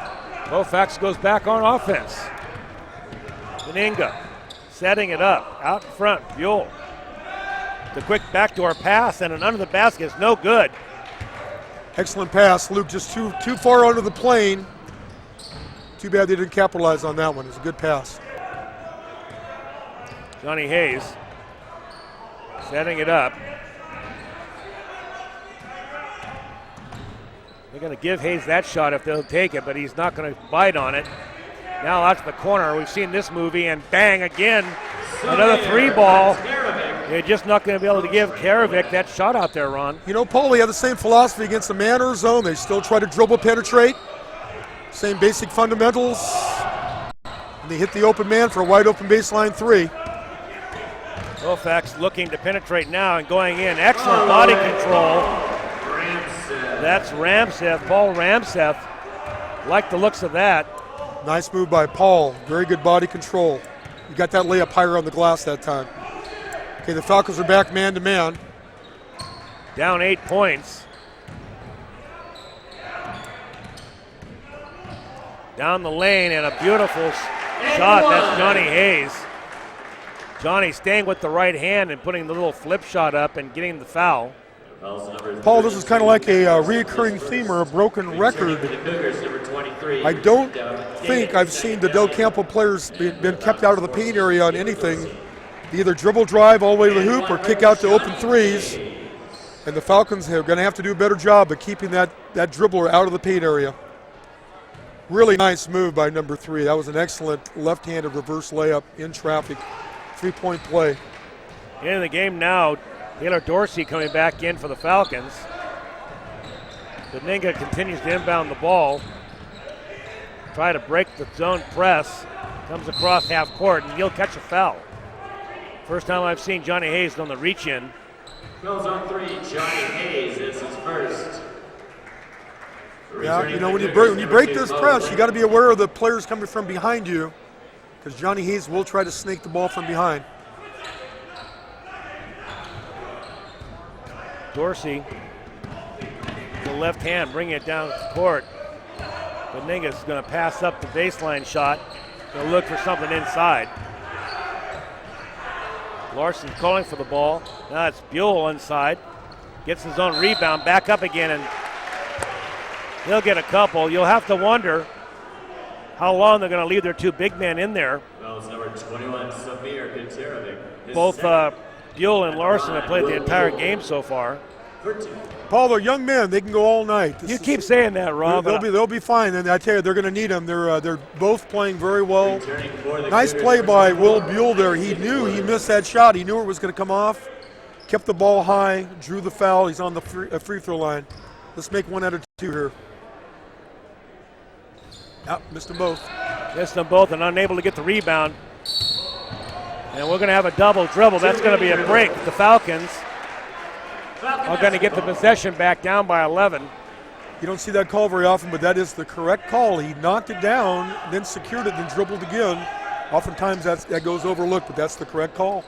Colfax goes back on offense. Meninga setting it up out in front. Buell. The quick backdoor pass and an under the basket is no good. Excellent pass. Luke just too far under the plane. Too bad they didn't capitalize on that one. It was a good pass. Johnny Hayes setting it up. They're going to give Hayes that shot if they'll take it, but he's not going to bite on it. Now out to the corner. We've seen this movie, and bang again. Another 3-ball. They're just not going to be able to give Karevic that shot out there, Ron. You know, Paul, we have the same philosophy against the man or zone. They still try to dribble penetrate. Same basic fundamentals. And they hit the open man for a wide open baseline 3. Colfax looking to penetrate now and going in. Excellent body control. That's Ramseth, Paul Ramseth. Like the looks of that. Nice move by Paul. Very good body control. You got that layup higher on the glass that time. Okay, the Falcons are back man to man. Down 8 points. Down the lane and a beautiful shot. That's Johnny Hayes. Johnny staying with the right hand and putting the little flip shot up and getting the foul. Fouls number Paul, this is kind of like a reoccurring theme or a broken record. for the Cougars, number 23. I don't think I've seen the Del Campo players been kept out of the paint area on anything. They either dribble drive all the way to the hoop or kick out to open threes. And the Falcons are going to have to do a better job of keeping that dribbler out of the paint area. Really nice move by number 3. That was an excellent left-handed reverse layup in traffic. 3-point play. In the game now, Taylor Dorsey coming back in for the Falcons. Beninga continues to inbound the ball. Try to break the zone press. Comes across half court, and he'll catch a foul. First time I've seen Johnny Hayes on the reach-in. Fouls on 3, Johnny Hayes is his first. Yeah, you know, when you break this press, you got to be aware of the players coming from behind you, because Johnny Hayes will try to snake the ball from behind. Dorsey, the left hand, bringing it down the court. Beninga's going to pass up the baseline shot. Going to look for something inside. Larson calling for the ball. Now it's Buell inside. Gets his own rebound, back up again, and he'll get a couple. You'll have to wonder how long they're going to leave their 2 big men in there. Fouls number 21, Samir Katerovic. Both Buell and Larson have played the entire game so far. Paul, they're young men. They can go all night. You keep saying that, Ron. They'll be fine, and I tell you, they're going to need them. They're both playing very well. Nice play by Will Buell there. He knew he missed that shot. He knew it was going to come off. Kept the ball high, drew the foul. He's on the free throw line. Let's make 1 out of 2 here. Yep, missed them both. Missed them both and unable to get the rebound. And we're going to have a double dribble. That's going to be a break. The Falcons are going to get the possession back down by 11. You don't see that call very often, but that is the correct call. He knocked it down, then secured it, then dribbled again. Oftentimes that goes overlooked, but that's the correct call.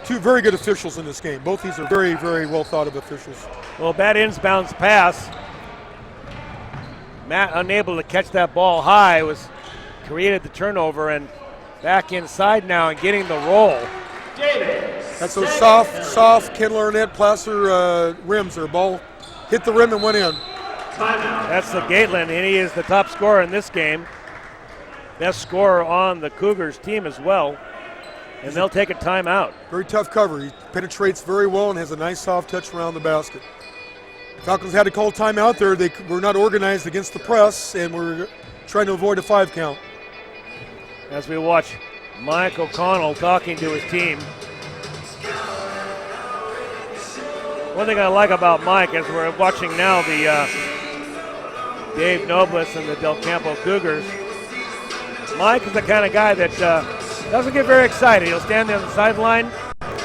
2 very good officials in this game. Both these are very, very well thought of officials. Well, bad inbounds pass. Matt unable to catch that ball high, created the turnover, and back inside now and getting the roll. That's those soft Kendall Arnett placer rims. Their ball hit the rim and went in. That's the Gatland, and he is the top scorer in this game. Best scorer on the Cougars team as well. And they'll take a timeout. Very tough cover. He penetrates very well and has a nice soft touch around the basket. Falcons had to call timeout there. They were not organized against the press, and we're trying to avoid a 5 count. As we watch Mike O'Connell talking to his team. One thing I like about Mike is we're watching now the Dave Nobles and the Del Campo Cougars. Mike is the kind of guy that doesn't get very excited. He'll stand there on the sideline.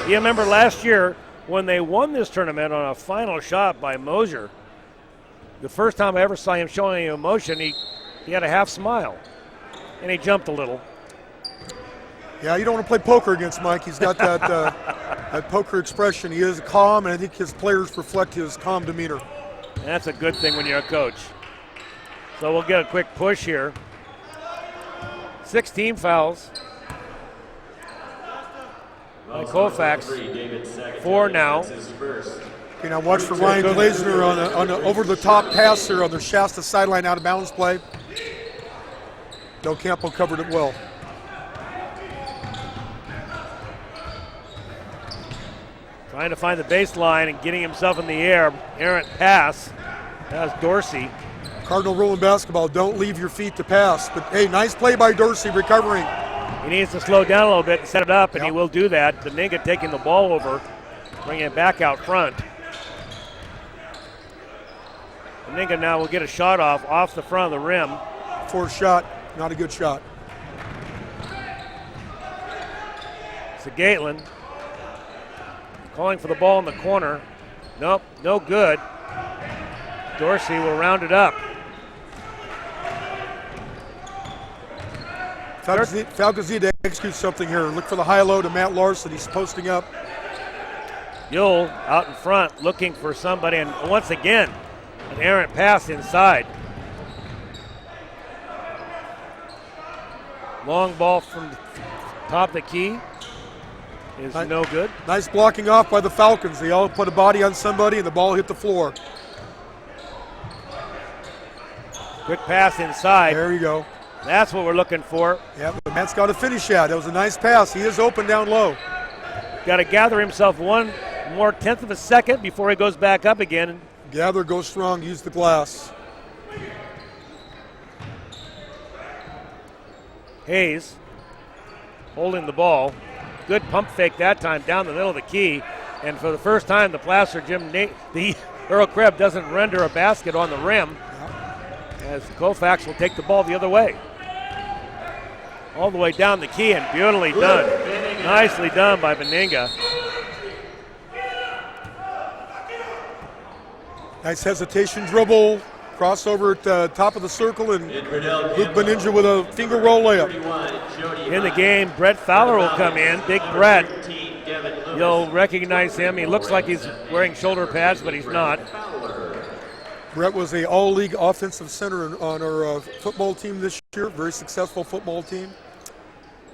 You remember last year when they won this tournament on a final shot by Mosier. The first time I ever saw him showing any emotion, he had a half smile, and he jumped a little. Yeah, you don't want to play poker against Mike. He's got that that poker expression. He is calm, and I think his players reflect his calm demeanor. And that's a good thing when you're a coach. So we'll get a quick push here. 16 fouls. By Colfax, 4 now. Okay, now watch for Ryan Glazner on the over-the-top pass there on the Shasta sideline out of bounds play. Del Campo covered it well. Trying to find the baseline and getting himself in the air. Errant pass. That's Dorsey. Cardinal rule in basketball, don't leave your feet to pass. But, hey, nice play by Dorsey recovering. He needs to slow down a little bit and set it up, and he will do that. Beninga taking the ball over, bringing it back out front. Beninga now will get a shot off the front of the rim. Fourth shot, not a good shot. It's a Gatland calling for the ball in the corner. Nope, no good. Dorsey will round it up. Falcons need to execute something here. Look for the high-low to Matt Larson. He's posting up. Yule out in front looking for somebody, and once again, an errant pass inside. Long ball from the top of the key. is no good. Nice blocking off by the Falcons. They all put a body on somebody and the ball hit the floor. Quick pass inside. There you go. That's what we're looking for. Yeah, but Matt's got a finish at. That was a nice pass. He is open down low. Got to gather himself one more tenth of a second before he goes back up again. Gather, go strong, use the glass. Hayes holding the ball. Good pump fake that time down the middle of the key. And for the first time, the Placer the Earl Crabbe doesn't render a basket on the rim, as Colfax will take the ball the other way. All the way down the key and beautifully done. Nicely done by Benninga. Nice hesitation dribble, crossover at the top of the circle, and Luke Benninga with a finger roll layup. In the game, Brett Fowler will come in. Big Brett. You'll recognize him. He looks like he's wearing shoulder pads, but he's not. Brett was a all-league offensive center on our football team this year, very successful football team.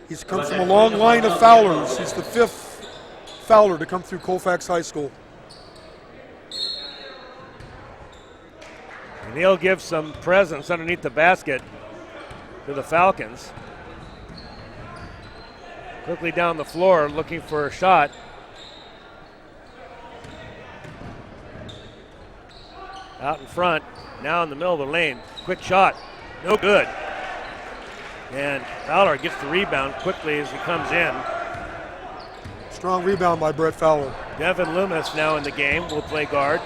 He's comes from a long line of Fowlers. He's the 5th Fowler to come through Colfax High School. And he'll give some presence underneath the basket to the Falcons. Quickly down the floor looking for a shot. Out in front, now in the middle of the lane. Quick shot, no good. And Fowler gets the rebound quickly as he comes in. Strong rebound by Brett Fowler. Devin Loomis now in the game will play guard.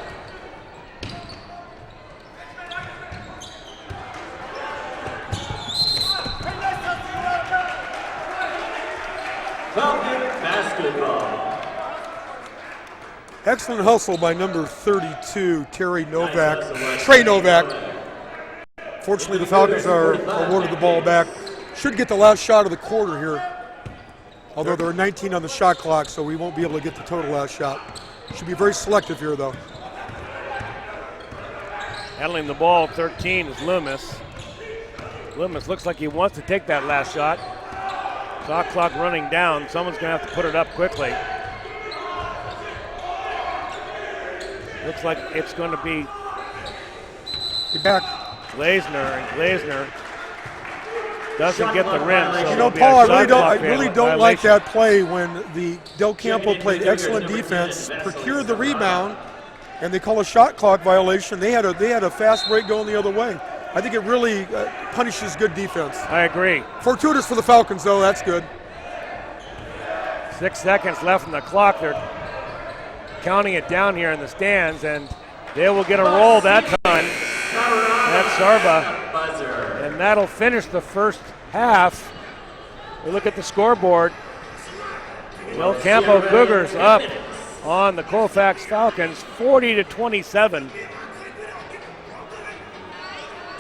Falcon basketball. Excellent hustle by number 32, Trey Novak. Fortunately, the Falcons are awarded the ball back. Should get the last shot of the quarter here. Although there are 19 on the shot clock, so we won't be able to get the total last shot. Should be very selective here, though. Handling the ball, 13 is Loomis. Loomis looks like he wants to take that last shot. Shot clock running down. Someone's going to have to put it up quickly. Looks like it's going to be back. Glazner, and Glazner doesn't get the rim. So you know, Paul, I really don't like that play when the Del Campo played excellent defense, procured the rebound, and they call a shot clock violation. They had a fast break going the other way. I think it really punishes good defense. I agree. Fortuitous for the Falcons, though. That's good. 6 seconds left on the clock. They're counting it down here in the stands, and they will get a roll that time. That's Sarba, and that'll finish the first half. We look at the scoreboard. Del Campo Cougars up on the Colfax Falcons, 40-27.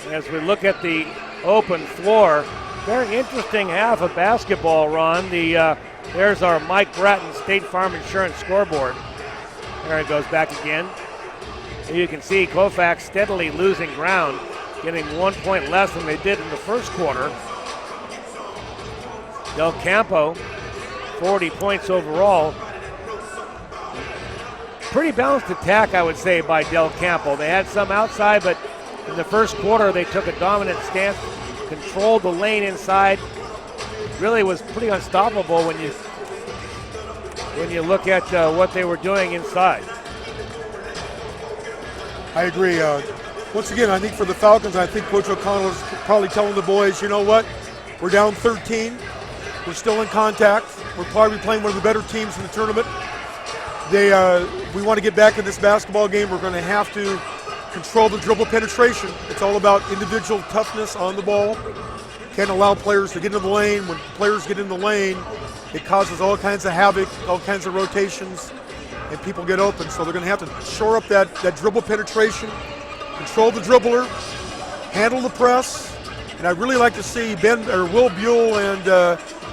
As we look at the open floor, very interesting half of basketball, Ron. There's our Mike Bratton State Farm Insurance scoreboard. There it goes back again. You can see Colfax steadily losing ground, getting 1 point less than they did in the first quarter. Del Campo, 40 points overall. Pretty balanced attack, I would say, by Del Campo. They had some outside, but in the first quarter they took a dominant stance, controlled the lane inside. Really was pretty unstoppable when you look at what they were doing inside. I agree. Once again, I think for the Falcons, I think Coach O'Connell is probably telling the boys, you know what? We're down 13. We're still in contact. We're probably playing one of the better teams in the tournament. We want to get back in this basketball game. We're going to have to control the dribble penetration. It's all about individual toughness on the ball. Can't allow players to get in the lane. When players get in the lane, it causes all kinds of havoc, all kinds of rotations, and people get open. So they're going to have to shore up that dribble penetration, control the dribbler, handle the press, and I'd really like to see Will Buell and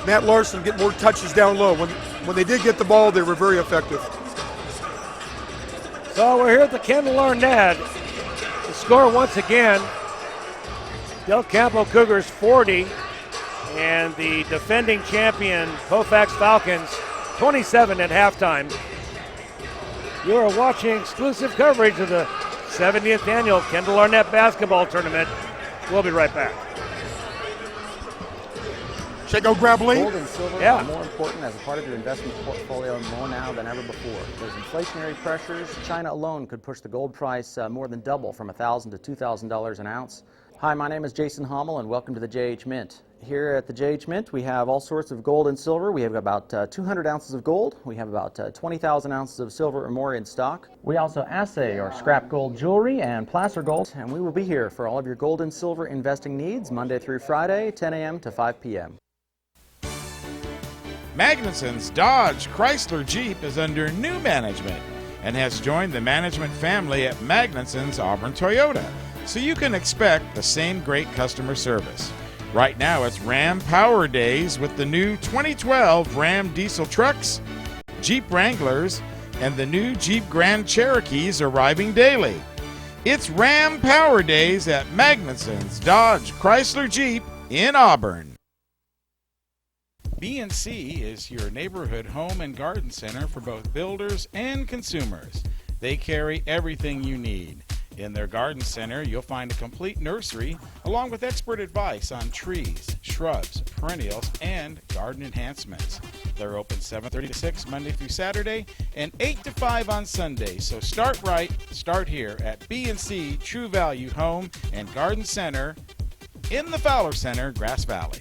Matt Larson get more touches down low. When they did get the ball, they were very effective. So we're here at the Kendall Arnett. The score once again, Del Campo Cougars 40, and the defending champion Colfax Falcons 27 at halftime. You are watching exclusive coverage of the 70th Annual Kendall Arnett Basketball Tournament. We'll be right back. Should I go grab Lee? Gold and silver Yeah. are more important as a part of your investment portfolio more now than ever before. There's inflationary pressures. China alone could push the gold price more than double from $1,000 to $2,000 an ounce. Hi, my name is Jason Hommel, and welcome to the JH Mint. Here at the JH Mint, we have all sorts of gold and silver. We have about 200 ounces of gold. We have about 20,000 ounces of silver or more in stock. We also assay or scrap gold jewelry and placer gold, and we will be here for all of your gold and silver investing needs Monday through Friday, 10 a.m. to 5 p.m. Magnuson's Dodge Chrysler Jeep is under new management and has joined the management family at Magnuson's Auburn Toyota, so you can expect the same great customer service. Right now it's Ram Power Days with the new 2012 Ram diesel trucks, Jeep Wranglers, and the new Jeep Grand Cherokees arriving daily. It's Ram Power Days at Magnuson's Dodge Chrysler Jeep in Auburn. B&C is your neighborhood home and garden center for both builders and consumers. They carry everything you need. In their garden center, you'll find a complete nursery along with expert advice on trees, shrubs, perennials, and garden enhancements. They're open 7:30 to 6 Monday through Saturday and 8 to 5 on Sunday. So start right, start here at B&C True Value Home and Garden Center in the Fowler Center, Grass Valley.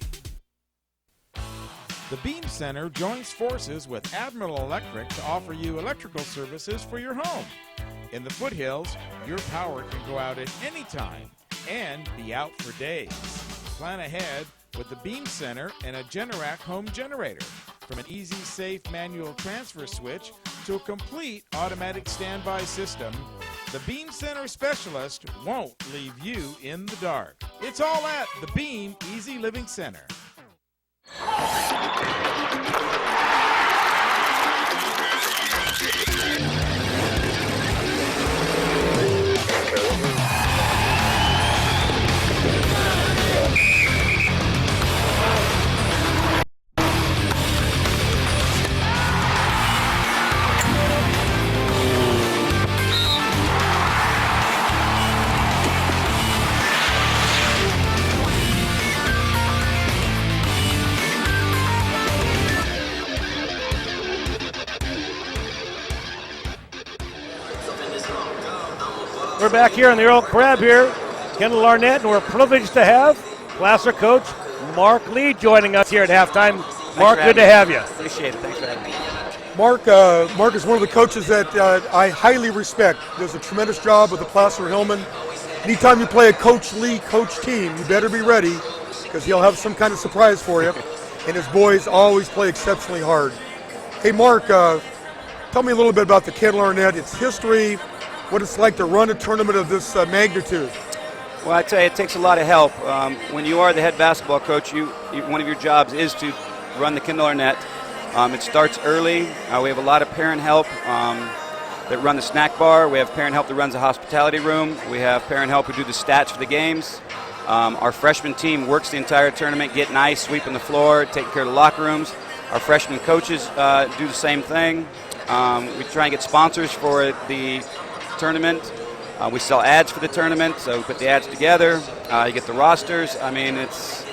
The Beam Center joins forces with Admiral Electric to offer you electrical services for your home. In the foothills, your power can go out at any time and be out for days. Plan ahead with the Beam Center and a Generac home generator. From an easy, safe manual transfer switch to a complete automatic standby system, the Beam Center specialist won't leave you in the dark. It's all at the Beam Easy Living Center. We're back here on the Earl Crabbe here, Kendall Arnett, and we're privileged to have placer coach Mark Lee joining us here at halftime. Mark, good to have you. Appreciate it. Thanks for having me. Mark is one of the coaches that I highly respect. Does a tremendous job with the Placer Hillman. Anytime you play a Coach Lee coach team, you better be ready because he'll have some kind of surprise for you. And his boys always play exceptionally hard. Hey, Mark, tell me a little bit about the Kendall Arnett, its history, what it's like to run a tournament of this magnitude. Well, I tell you, it takes a lot of help. When you are the head basketball coach, one of your jobs is to run the Kendall Arnett. It starts early. We have a lot of parent help that run the snack bar. We have parent help that runs the hospitality room. We have parent help who do the stats for the games. Our freshman team works the entire tournament, getting ice, sweeping the floor, taking care of the locker rooms. Our freshman coaches do the same thing. We try and get sponsors for the tournament. We sell ads for the tournament, so we put the ads together. You get the rosters. I mean, it's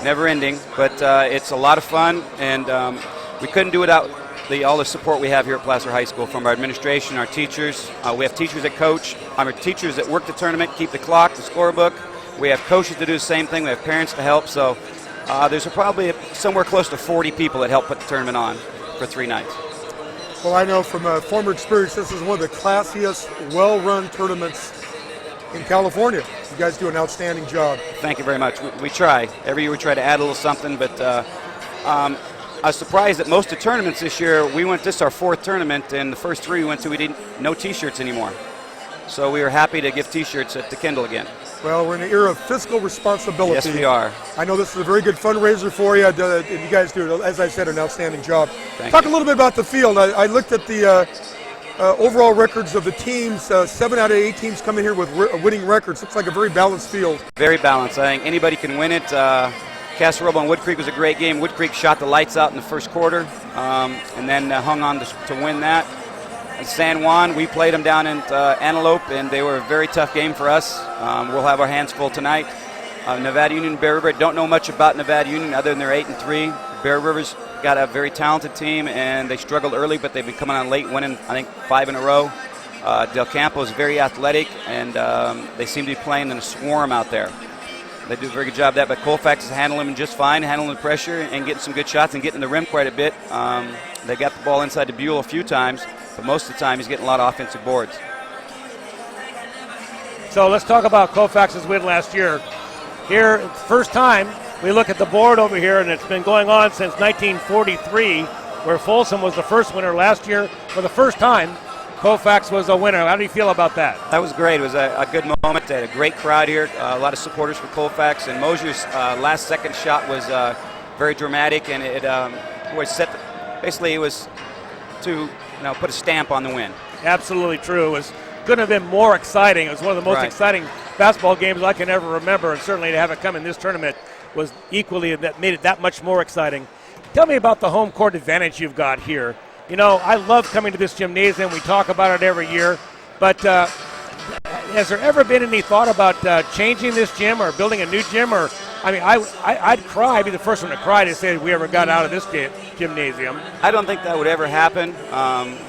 never ending, but it's a lot of fun, and we couldn't do without all the support we have here at Placer High School from our administration, our teachers. We have teachers that coach, teachers that work the tournament, keep the clock, the scorebook. We have coaches that do the same thing. We have parents to help, so there's probably somewhere close to 40 people that help put the tournament on for 3 nights. Well, I know from former experience, this is one of the classiest, well-run tournaments in California. You guys do an outstanding job. Thank you very much. We try. Every year we try to add a little something, but I was surprised that most of the tournaments this year, this is our 4th tournament, and the first 3 we went to, we didn't, no T-shirts anymore. So we were happy to give T-shirts at the Kendall again. Well, we're in an era of fiscal responsibility. Yes, we are. I know this is a very good fundraiser for you. You guys do, as I said, an outstanding job. Talk a little bit about the field. I looked at the overall records of the teams. 7 out of 8 teams coming here with winning records. Looks like a very balanced field. Very balanced. I think anybody can win it. Castle and Wood Creek was a great game. Wood Creek shot the lights out in the first quarter and then hung on to win that. And San Juan, we played them down in Antelope, and they were a very tough game for us. We'll have our hands full tonight. Nevada Union, Bear River, don't know much about Nevada Union other than they're 8-3. Bear River's got a very talented team, and they struggled early, but they've been coming on late, winning, I think, 5 in a row. Del Campo is very athletic, and they seem to be playing in a swarm out there. They do a very good job of that, but Colfax is handling them just fine, handling the pressure and getting some good shots and getting to the rim quite a bit. They got the ball inside to Buell a few times, but most of the time he's getting a lot of offensive boards. So let's talk about Colfax's win last year. Here, first time, we look at the board over here, and it's been going on since 1943, where Folsom was the first winner last year. For the first time, Colfax was a winner. How do you feel about that? That was great. It was a good moment. They had a great crowd here, a lot of supporters for Colfax, and Mosier's last second shot was very dramatic, and it was basically it was to put a stamp on the win. Absolutely true. It was couldn't have been more exciting. It was one of the most exciting basketball games I can ever remember, and certainly to have it come in this tournament was equally, that made it that much more exciting. Tell me about the home court advantage you've got here. You know, I love coming to this gymnasium. We talk about it every year, but has there ever been any thought about changing this gym or building a new gym? Or, I mean, I'd cry, I'd be the first one to cry to say we ever got out of this gymnasium. I don't think that would ever happen.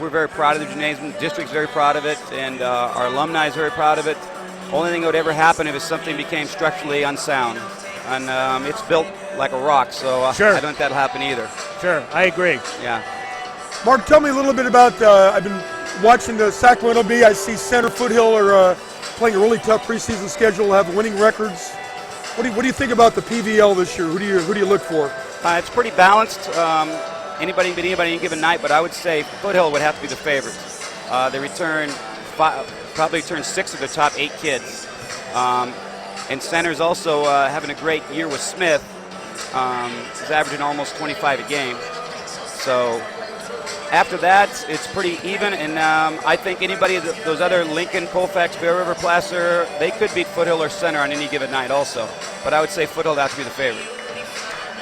We're very proud of the gymnasium. The district's very proud of it, and our alumni is very proud of it. Only thing that would ever happen if something became structurally unsound. And it's built like a rock, so sure. I don't think that'll happen either. Sure, I agree. Yeah. Mark, tell me a little bit about, I've been watching the Sacramento Bee. I see Center Foothill are playing a really tough preseason schedule, have winning records. What do you think about the PVL this year? Who do you look for? It's pretty balanced. Anybody any given night, but I would say Foothill would have to be the favorites. They probably return 6 of their top 8 kids. And Center's also having a great year with Smith. He's averaging almost 25 a game. So after that, it's pretty even, and I think anybody, those other Lincoln, Colfax, Bear River, Placer, they could beat Foothill or Center on any given night also. But I would say Foothill has to be the favorite.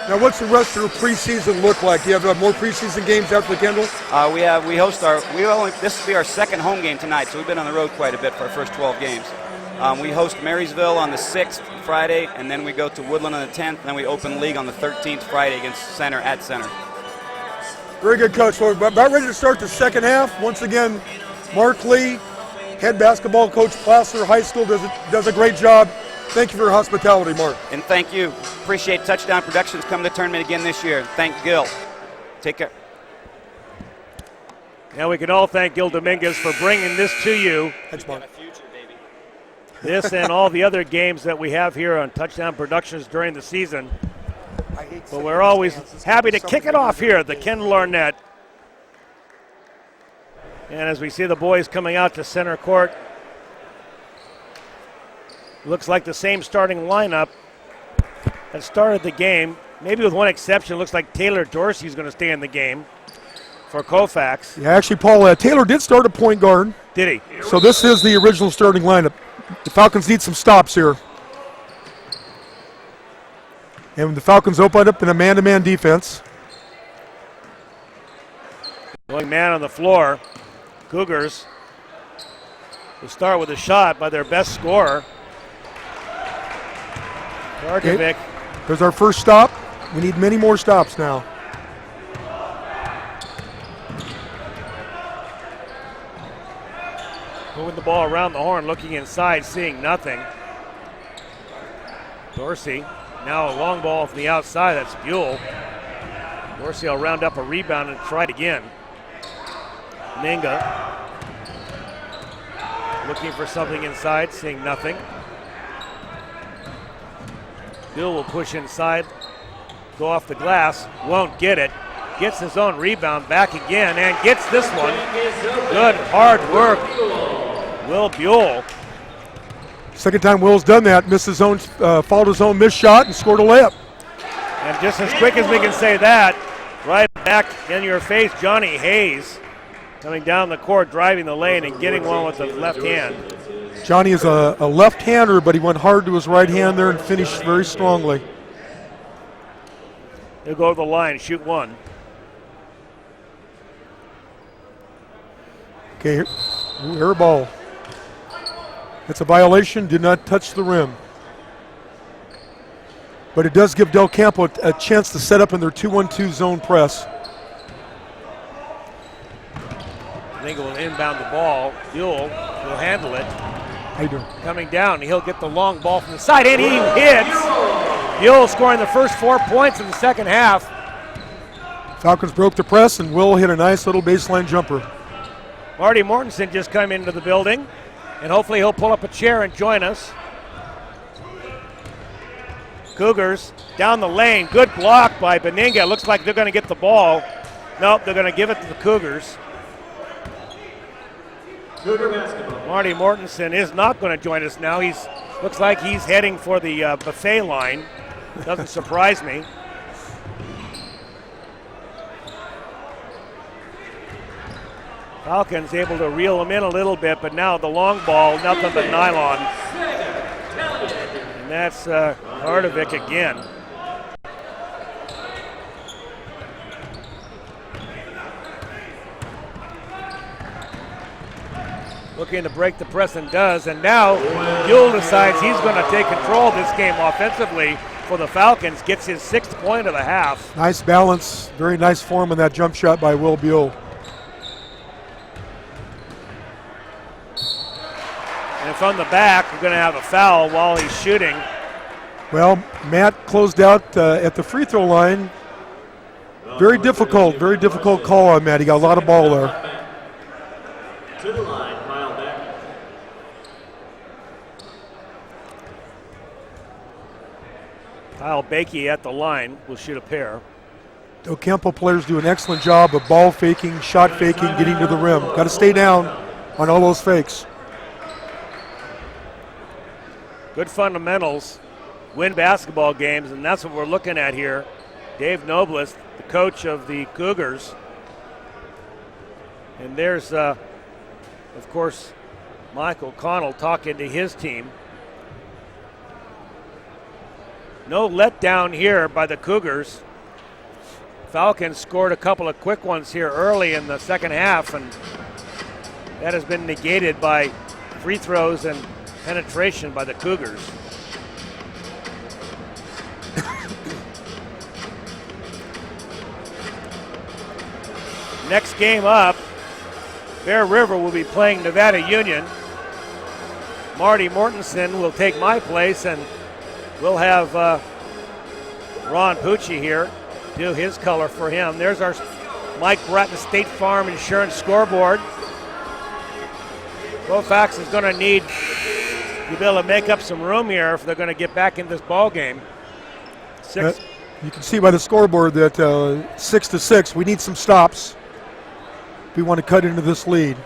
Now, what's the rest of your preseason look like? Do you have more preseason games after the Kendall? This will be our second home game tonight, so we've been on the road quite a bit for our first 12 games. We host Marysville on the 6th Friday, and then we go to Woodland on the 10th, and then we open league on the 13th Friday against Center at Center. Very good, Coach. Well, we're about ready to start the second half. Once again, Mark Lee, head basketball coach, Placer High School, does a great job. Thank you for your hospitality, Mark. And thank you. Appreciate Touchdown Productions coming to the tournament again this year. Thank Gil. Take care. Now we can all thank Gil Dominguez for bringing this to you. Thanks, Mark. This and all the other games that we have here on Touchdown Productions during the season. But we're always happy to kick it off here at the Kendall Arnett. And as we see the boys coming out to center court, looks like the same starting lineup that started the game. Maybe with one exception, looks like Taylor Dorsey's going to stay in the game for Colfax. Yeah, actually, Paul, Taylor did start at point guard. Did he? So this is the original starting lineup. The Falcons need some stops here. And the Falcons open up in a man-to-man defense. Going man on the floor. Cougars will start with a shot by their best scorer, Darkovic. Okay. There's our first stop. We need many more stops now. Moving the ball around the horn, looking inside, seeing nothing. Dorsey, now a long ball from the outside, that's Buell. Dorsey will round up a rebound and try it again. Ninga looking for something inside, seeing nothing. Bill will push inside, go off the glass, won't get it. Gets his own rebound back again and gets this one. Good hard work, Will Buell. Second time Will's done that, followed his own missed shot and scored a layup. And just as quick as we can say that, right back in your face, Johnny Hayes coming down the court, driving the lane and getting one with the left hand. Johnny is a left-hander, but he went hard to his right hand there and finished very strongly. He'll go to the line, shoot one. Okay, air ball. It's a violation, did not touch the rim. But it does give Del Campo a chance to set up in their 2-1-2 zone press. Dingle will inbound the ball. Buell will handle it. How you doing? Coming down, he'll get the long ball from the side, and he hits. Buell scoring the first 4 points in the second half. Falcons broke the press, and Will hit a nice little baseline jumper. Marty Mortensen just come into the building, and hopefully he'll pull up a chair and join us. Cougars down the lane. Good block by Beninga. Looks like they're going to get the ball. Nope, they're going to give it to the Cougars. Cougar basketball. Marty Mortensen is not going to join us now. Looks like he's heading for the buffet line. Doesn't surprise me. Falcons able to reel them in a little bit, but now the long ball, nothing but nylon. And that's Hardovic again. Looking to break the press and does, and now Buell decides he's going to take control of this game offensively for the Falcons, gets his 6th point of the half. Nice balance, very nice form on that jump shot by Will Buell. And if on the back, we're going to have a foul while he's shooting. Well, Matt closed out at the free throw line. Very difficult call on Matt. He got a lot of ball there. To the line, Kyle Beck. Kyle Bakey at the line will shoot a pair. The Campo players do an excellent job of ball faking, shot faking, getting to the rim. Got to stay down on all those fakes. Good fundamentals win basketball games, and that's what we're looking at here. Dave Noblest, the coach of the Cougars. And there's, of course, Mike O'Connell talking to his team. No letdown here by the Cougars. Falcons scored a couple of quick ones here early in the second half, and that has been negated by free throws and penetration by the Cougars. Next game up, Bear River will be playing Nevada Union. Marty Mortensen will take my place, and we'll have Ron Pucci here do his color for him. There's our Mike Bratton State Farm Insurance scoreboard. Colfax is going to need to be able to make up some room here if they're going to get back in this ball game. You can see by the scoreboard that 6-6. We need some stops if we want to cut into this lead.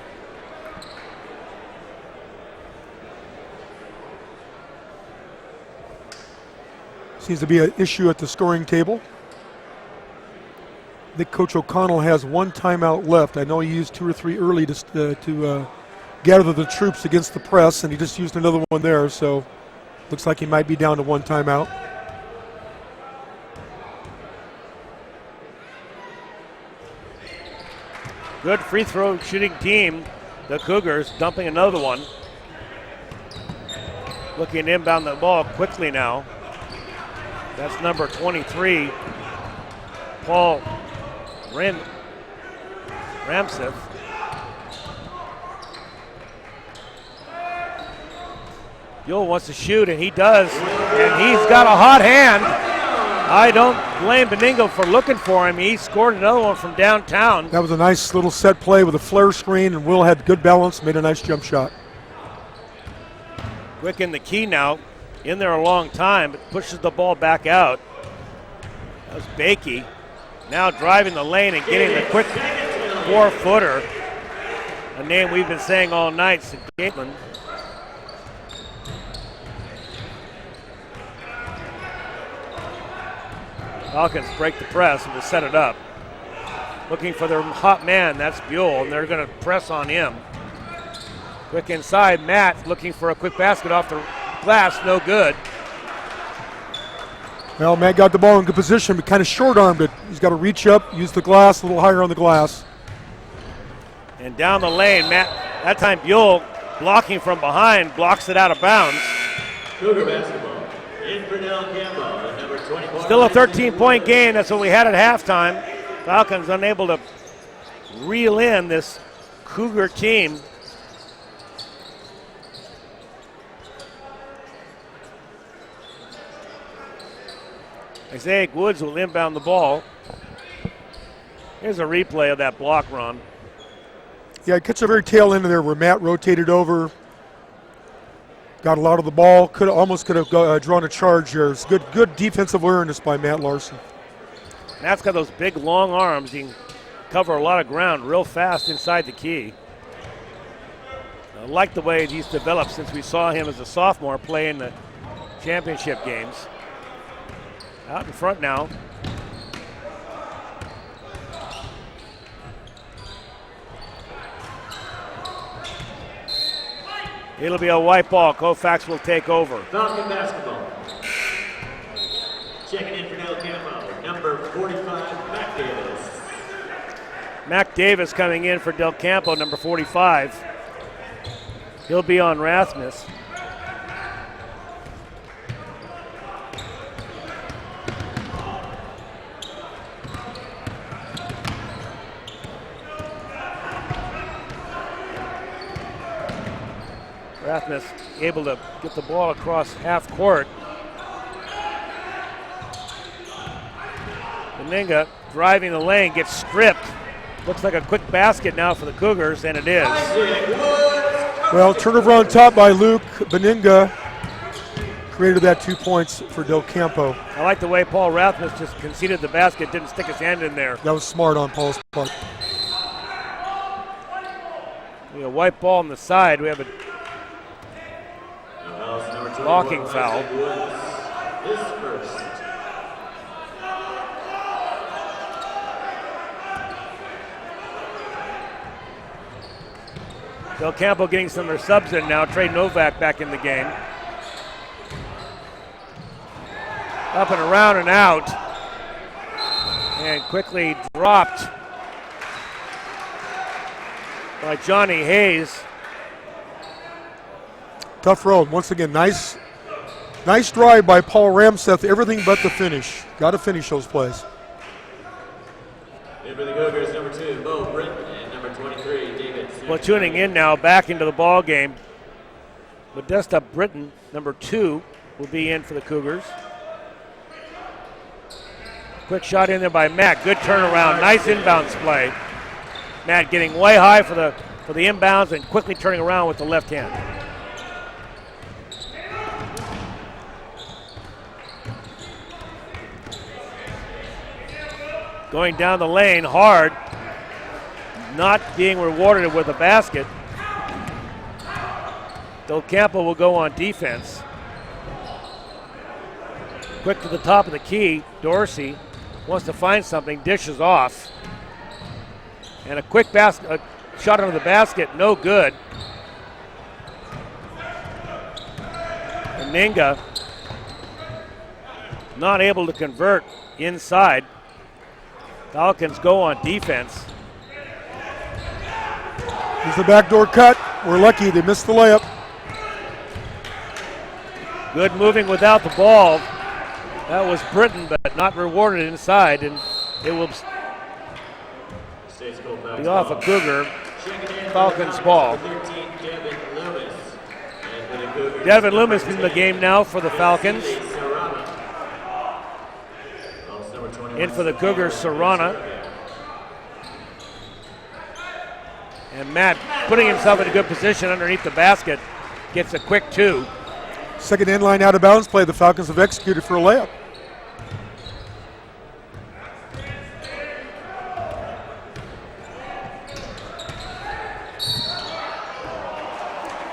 Seems to be an issue at the scoring table. I think Coach O'Connell has one timeout left. I know he used 2 or 3 early to gather the troops against the press, and he just used another one there, so looks like he might be down to one timeout. Good free throw shooting team, the Cougars, dumping another one. Looking to inbound the ball quickly now. That's number 23, Paul Ramseth. Buell wants to shoot, and he does, and he's got a hot hand. I don't blame Beningo for looking for him. He scored another one from downtown. That was a nice little set play with a flare screen, and Will had good balance, made a nice jump shot. Quick in the key now, in there a long time, but pushes the ball back out. That was Bakey. Now driving the lane and getting the quick 4-footer. A name we've been saying all night, St. Caitlin. Falcons break the press and will set it up. Looking for their hot man, that's Buell, and they're going to press on him. Quick inside, Matt looking for a quick basket off the glass, no good. Well, Matt got the ball in good position, but kind of short-armed it. He's got to reach up, use the glass, a little higher on the glass. And down the lane, Matt, that time Buell blocking from behind, blocks it out of bounds. Cougar basketball. In for Del Campo, number 24. Still a 13-point game. That's what we had at halftime. Falcons unable to reel in this Cougar team. Isaiah Woods will inbound the ball. Here's a replay of that block run. Yeah, it gets a very tail end of there where Matt rotated over, got a lot of the ball, almost could have drawn a charge there. It's good defensive awareness by Matt Larson. Matt's got those big, long arms. He can cover a lot of ground real fast inside the key. I like the way he's developed since we saw him as a sophomore play in the championship games. Out in front now. It'll be a white ball. Colfax will take over. Falcon basketball. Checking in for Del Campo, number 45, Mac Davis. Mac Davis coming in for Del Campo, number 45. He'll be on Rasmus. Rasmus able to get the ball across half court. Meninga driving the lane, gets stripped. Looks like a quick basket now for the Cougars, and it is. Well, turnover on top by Luke. Meninga created that 2 points for Del Campo. I like the way Paul Rasmus just conceded the basket, didn't stick his hand in there. That was smart on Paul's part. We have a white ball on the side. We have a blocking foul. His first. Del Campo getting some of their subs in now. Trey Novak back in the game. Up and around and out. And quickly dropped by Johnny Hayes. Tough road. Once again, nice drive by Paul Ramseth. Everything but the finish. Got to finish those plays. In for the Cougars, number 2, Bo Britton, and number 23, David. Platooning in now, back into the ball game. Modesta Britton, number 2, will be in for the Cougars. Quick shot in there by Matt. Good turnaround. Nice inbounds play. Matt getting way high for the inbounds and quickly turning around with the left hand. Going down the lane hard, not being rewarded with a basket. Del Campo will go on defense. Quick to the top of the key, Dorsey wants to find something, dishes off. And a quick shot under the basket, no good. Meninga not able to convert inside. Falcons go on defense. Here's the backdoor cut. We're lucky they missed the layup. Good moving without the ball. That was Britton, but not rewarded inside, and it will be off a Cougar. Falcons ball. Devin Loomis in the game now for the Falcons. In for the Cougars, Serrana. And Matt putting himself in a good position underneath the basket. Gets a quick 2. Second in-line out of bounds play the Falcons have executed for a layup.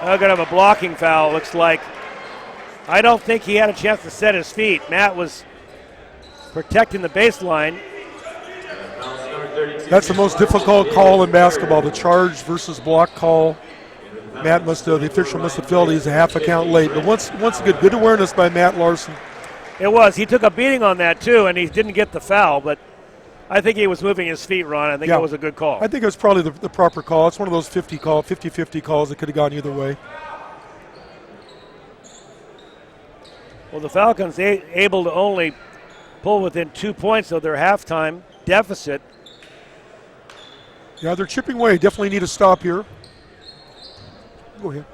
They're going to have a blocking foul, looks like. I don't think he had a chance to set his feet. Matt was protecting the baseline. That's the most difficult call in basketball, the charge versus block call. Matt the official must have felt he's a half a count late. But once again, good awareness by Matt Larson. It was. He took a beating on that, too, and he didn't get the foul, but I think he was moving his feet, Ron. I think that was a good call. I think it was probably the proper call. It's one of those 50-50 calls that could have gone either way. Well, the Falcons able to only pull within 2 points of their halftime deficit. Yeah, they're chipping away. Definitely need a stop here. Go ahead.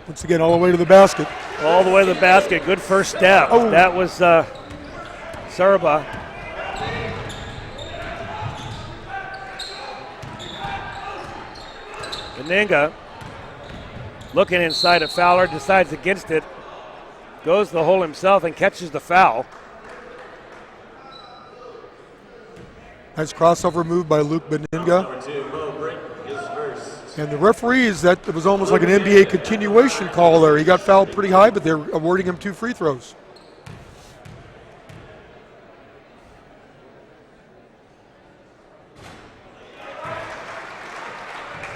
Once again, all the way to the basket. All the way to the basket. Good first step. Oh. That was Serba. Beninga looking inside of Fowler, decides against it, goes to the hole himself and catches the foul. Nice crossover move by Luke Beninga. Number 2, Mo Brick is first. And the referees, that it was almost like an NBA continuation call there. He got fouled pretty high, but they're awarding him 2 free throws.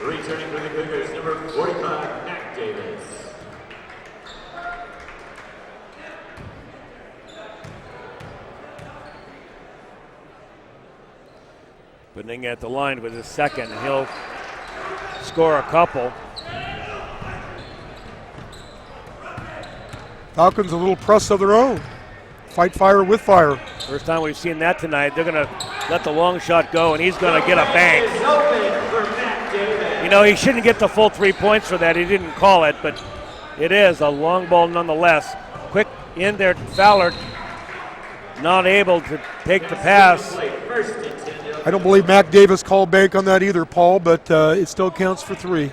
Returning for the Cougars, number 45, Mac Davis. Beninga at the line with his second. He'll score a couple. Falcons a little press of their own. Fight fire with fire. First time we've seen that tonight. They're going to let the long shot go, and he's going to get a bank. Is open for Mac Davis. You know, he shouldn't get the full 3 points for that. He didn't call it, but it is a long ball nonetheless. Quick in there, Fowler not able to take the pass. First and 10. I don't believe Mac Davis called bank on that either, Paul, but it still counts for 3.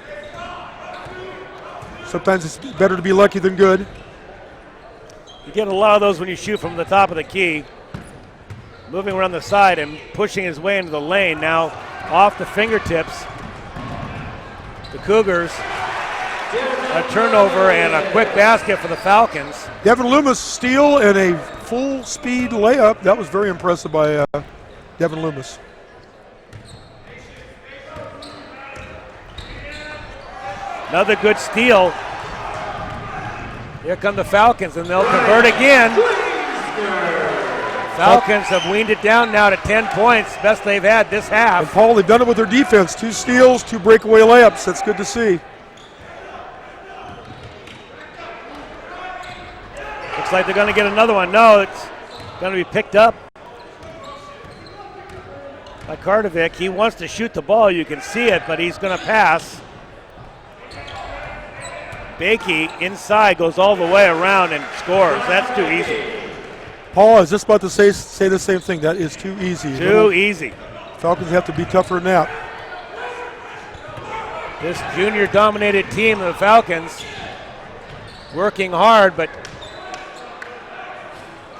Sometimes it's better to be lucky than good. You get a lot of those when you shoot from the top of the key. Moving around the side and pushing his way into the lane. Now off the fingertips. The Cougars, a turnover and a quick basket for the Falcons. Devin Loomis steal and a full speed layup. That was very impressive by Devin Loomis. Another good steal. Here come the Falcons, and they'll convert again. Falcons have weaned it down now to 10 points, best they've had this And half. Paul, they've done it with their defense. 2 steals, 2 breakaway layups. That's good to see. Looks like they're going to get another one. No, it's going to be picked up by Kardovic. He wants to shoot the ball. You can see it, but he's going to pass. Bakey inside goes all the way around and scores. That's too easy. Paul, I was just about to say the same thing. That is too easy. Too easy. Falcons have to be tougher than that. This junior-dominated team, the Falcons, working hard, but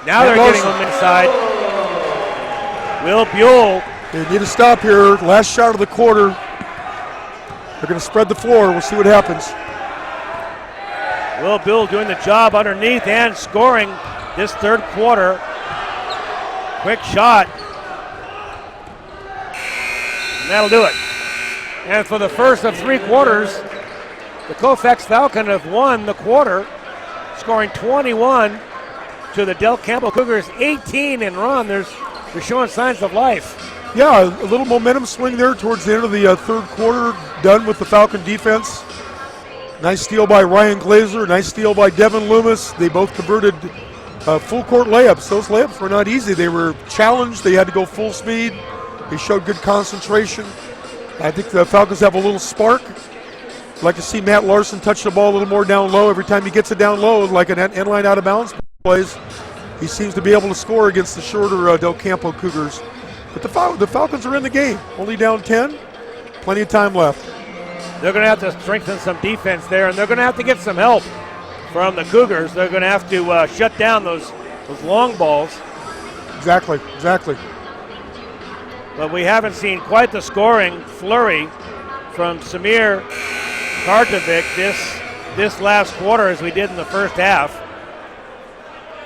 now they're getting them inside. Will Buell. They need to stop here. Last shot of the quarter. They're going to spread the floor. We'll see what happens. Will Buell doing the job underneath and scoring this third quarter. Quick shot. And that'll do it. And for the first of 3 quarters, the Colfax Falcons have won the quarter, scoring 21 to the Campo Cougars 18. And Ron, they're showing signs of life. Yeah, a little momentum swing there towards the end of the third quarter, done with the Falcon defense. Nice steal by Ryan Glazer, nice steal by Devin Loomis. They both converted full court layups. Those layups were not easy. They were challenged. They had to go full speed. They showed good concentration. I think the Falcons have a little spark. I'd like to see Matt Larson touch the ball a little more down low. Every time he gets it down low, like an end line out of bounds plays, he seems to be able to score against the shorter Del Campo Cougars. But the Falcons are in the game, only down 10, plenty of time left. They're going to have to strengthen some defense there, and they're going to have to get some help from the Cougars. They're going to have to shut down those long balls. Exactly. But we haven't seen quite the scoring flurry from Samir Kardovic this last quarter as we did in the first half.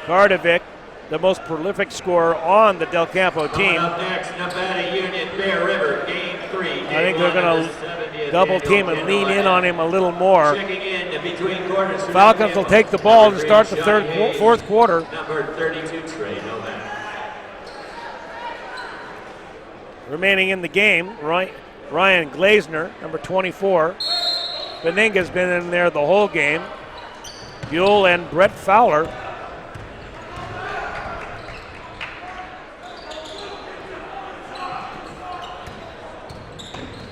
Kardovic, the most prolific scorer on the Del Campo team. Up next, Nevada Union Bear River, game 3. I think they're going to double team and lean in on him a little more. Falcons will take the ball to start the fourth quarter. Number 32, Trey Novak. Remaining in the game, Ryan Glazner, number 24. Beninga's been in there the whole game. Buell and Brett Fowler.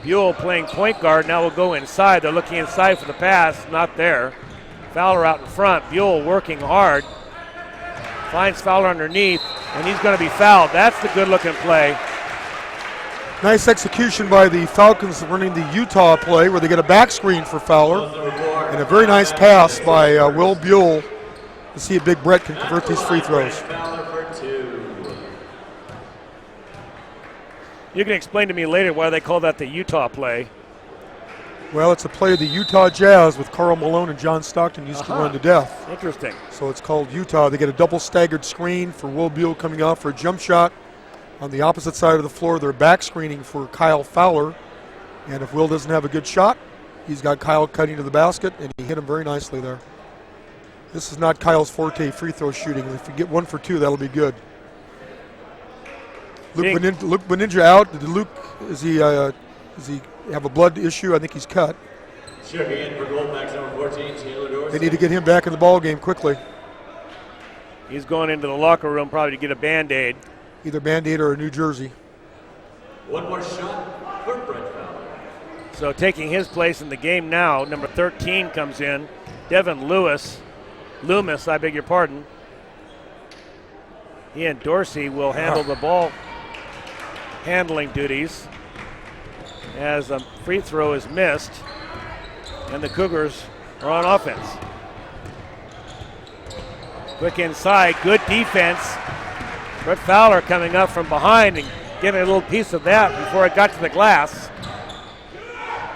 Buell playing point guard, now will go inside. They're looking inside for the pass, not there. Fowler out in front, Buell working hard. Finds Fowler underneath, and he's going to be fouled. That's the good looking play. Nice execution by the Falcons running the Utah play where they get a back screen for Fowler. And a very nice pass by Will Buell to see if Big Brett can convert these free throws. You can explain to me later why they call that the Utah play. Well, it's a play of the Utah Jazz with Karl Malone and John Stockton used to run to death. Interesting. So it's called Utah. They get a double staggered screen for Will Buell coming out for a jump shot. On the opposite side of the floor, they're back screening for Kyle Fowler. And if Will doesn't have a good shot, he's got Kyle cutting to the basket, and he hit him very nicely there. This is not Kyle's forte, free throw shooting. If you get 1 for 2, that'll be good. Luke Beninga out. Did Luke, does he have a blood issue? I think he's cut. Checking in for Colfax number 14, Taylor Dorsey. They need to get him back in the ball game quickly. He's going into the locker room probably to get a Band-Aid. Either Band-Aid or a New Jersey. One more shot for Brett Fowler. So taking his place in the game now, number 13 comes in. Devin Loomis, I beg your pardon. He and Dorsey will handle the ball handling duties as a free throw is missed, and the Cougars are on offense. Quick inside, good defense. Brett Fowler coming up from behind and getting a little piece of that before it got to the glass.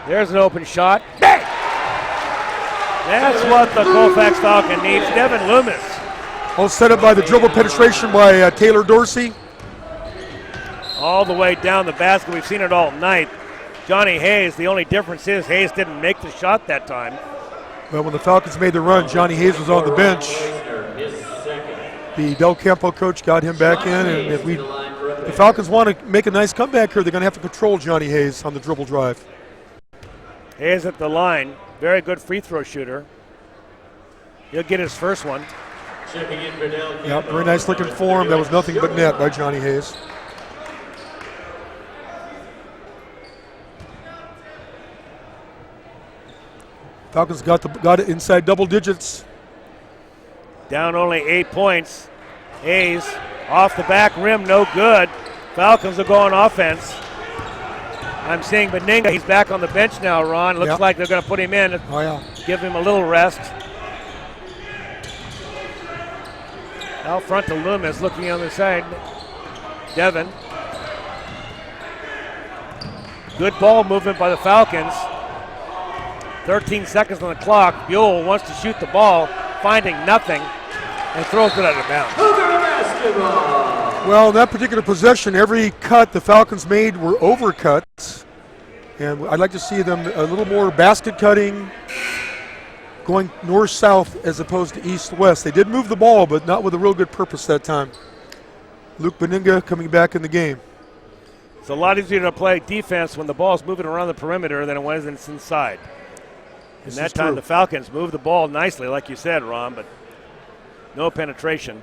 There's an open shot. Bang! That's what the Colfax Falcon needs. Devin Loomis. All set up by the dribble penetration by Taylor Dorsey. All the way down the basket. We've seen it all night. Johnny Hayes, the only difference is Hayes didn't make the shot that time. Well, when the Falcons made the run, Johnny Hayes was on the bench. The Del Campo coach got him back in, and if the Falcons want to make a nice comeback here, they're going to have to control Johnny Hayes on the dribble drive. Hayes at the line. Very good free throw shooter. He'll get his first one. Yep, very nice looking form. That was nothing but net by Johnny Hayes. Falcons got it inside double digits. Down only 8 points. Hayes off the back rim, no good. Falcons will go on offense. I'm seeing Beninga. He's back on the bench now, Ron. Looks like they're going to put him in. Oh, yeah. Give him a little rest. Out front to Loomis, looking on the side. Devin. Good ball movement by the Falcons. 13 seconds on the clock. Buell wants to shoot the ball, finding nothing, and throws it out of bounds. Well, in that particular possession, every cut the Falcons made were overcuts. And I'd like to see them a little more basket cutting, going north-south as opposed to east-west. They did move the ball, but not with a real good purpose that time. Luke Beninga coming back in the game. It's a lot easier to play defense when the ball's moving around the perimeter than it was when it's inside. And that time the Falcons moved the ball nicely, like you said, Ron, but no penetration.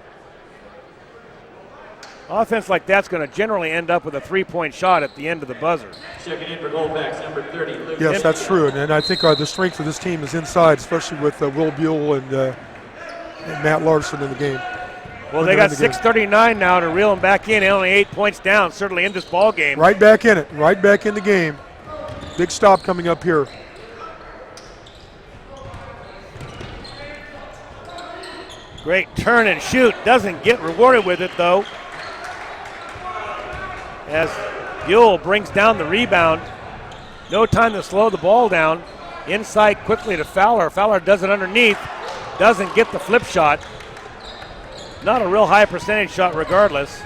Offense like that's going to generally end up with a three-point shot at the end of the buzzer. Checking in for Colfax, number 30. Luke. Yes, that's true. And I think the strength of this team is inside, especially with Will Buell and Matt Larson in the game. Well, they got 6:39 now to reel them back in. Only 8 points down, certainly in this ball game. Right back in it, right back in the game. Big stop coming up here. Great turn and shoot. Doesn't get rewarded with it, though. As Buell brings down the rebound. No time to slow the ball down. Inside quickly to Fowler. Fowler does it underneath. Doesn't get the flip shot. Not a real high percentage shot regardless.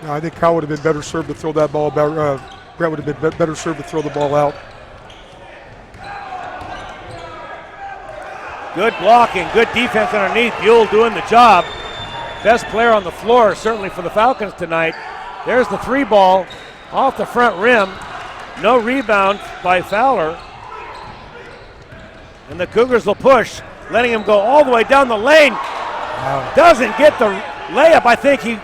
No, I think Kyle would have been better served to throw that ball Brett would have been better served to throw the ball out. Good blocking, good defense underneath. Buell doing the job. Best player on the floor, certainly for the Falcons tonight. There's the 3 ball off the front rim. No rebound by Fowler. And the Cougars will push, letting him go all the way down the lane. Wow. Doesn't get the layup. I think he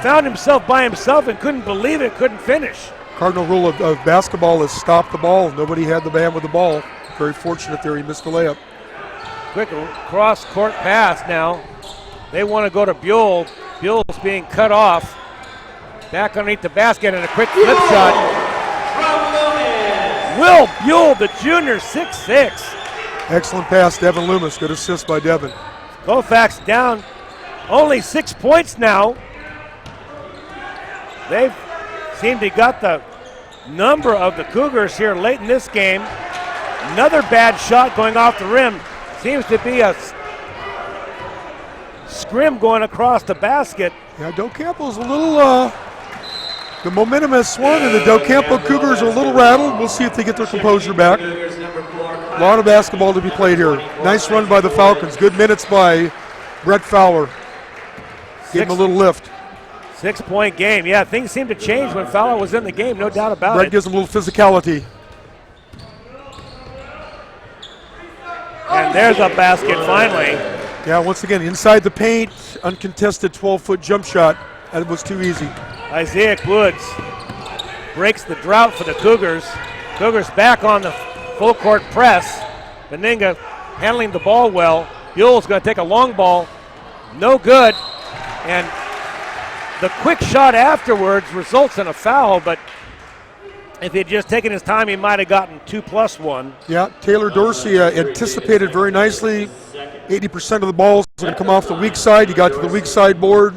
found himself by himself and couldn't believe it, couldn't finish. Cardinal rule of basketball is stop the ball. Nobody had the man with the ball. Very fortunate there, he missed the layup. Quick cross-court pass now. They want to go to Buell. Buell's being cut off. Back underneath the basket and a quick flip shot. Will Buell, the junior, 6'6". Excellent pass, Devin Loomis. Good assist by Devin. Colfax down only 6 points now. They've seemed to got the number of the Cougars here late in this game. Another bad shot going off the rim. Seems to be a scrim going across the basket. Yeah, Del Campo's a little, the momentum has swung and the Del Campo Cougars are a little rattled. We'll see if they get their composure back. A lot of basketball to be played here. Nice run by the Falcons. Good minutes by Brett Fowler. Give him a little lift. 6-point game. Yeah, things seemed to change when Fowler was in the game, no doubt about Brett it. gives him a little physicality. And there's a basket finally. Yeah, once again, inside the paint, uncontested 12-foot jump shot. That was too easy. Isaiah Woods breaks the drought for the Cougars. Cougars back on the full court press. Beninga handling the ball well. Buell's going to take a long ball. No good. And the quick shot afterwards results in a foul, but if he had just taken his time, he might have gotten 2+1. Yeah, Taylor Dorsey anticipated very nicely. 80% of the balls are going to come off the weak side. He got to the weak side board,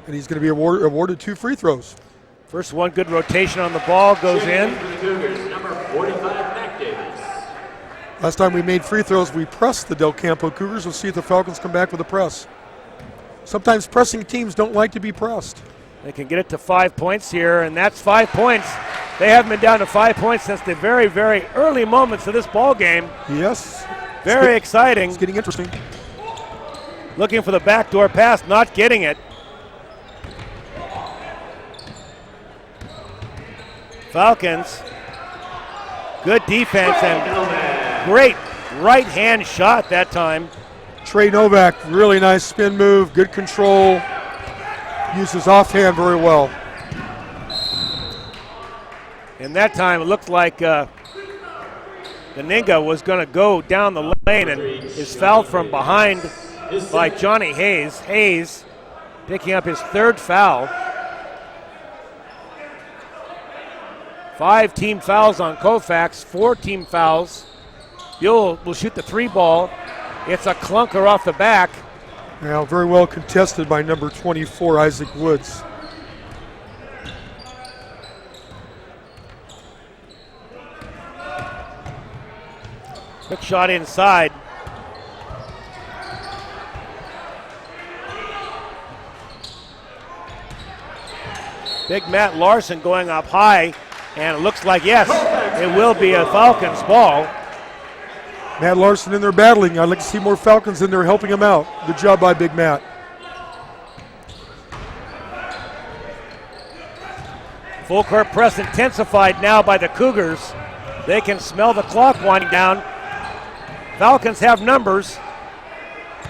and he's going to be awarded 2 free throws. First one, good rotation on the ball, goes in. Last time we made free throws, we pressed the Del Campo Cougars. We'll see if the Falcons come back with a press. Sometimes pressing teams don't like to be pressed. They can get it to 5 points here, and that's 5 points. They haven't been down to 5 points since the very, very early moments of this ball game. Yes. Very exciting. It's getting interesting. Looking for the backdoor pass, not getting it. Falcons, good defense and great right-hand shot that time. Trey Novak, really nice spin move, good control. Uses offhand very well. And that time it looked like Beninga was going to go down the lane and is fouled from behind by Johnny Hayes. Hayes picking up his 3rd foul. 5 team fouls on Colfax, 4 team fouls. Buell will shoot the 3 ball. It's a clunker off the back. Now very well contested by number 24, Isaac Woods. Quick shot inside. Big Matt Larson going up high, and it looks like, yes, it will be a Falcons ball. Matt Larson in there battling. I'd like to see more Falcons in there helping him out. Good job by Big Matt. Full court press intensified now by the Cougars. They can smell the clock winding down. Falcons have numbers.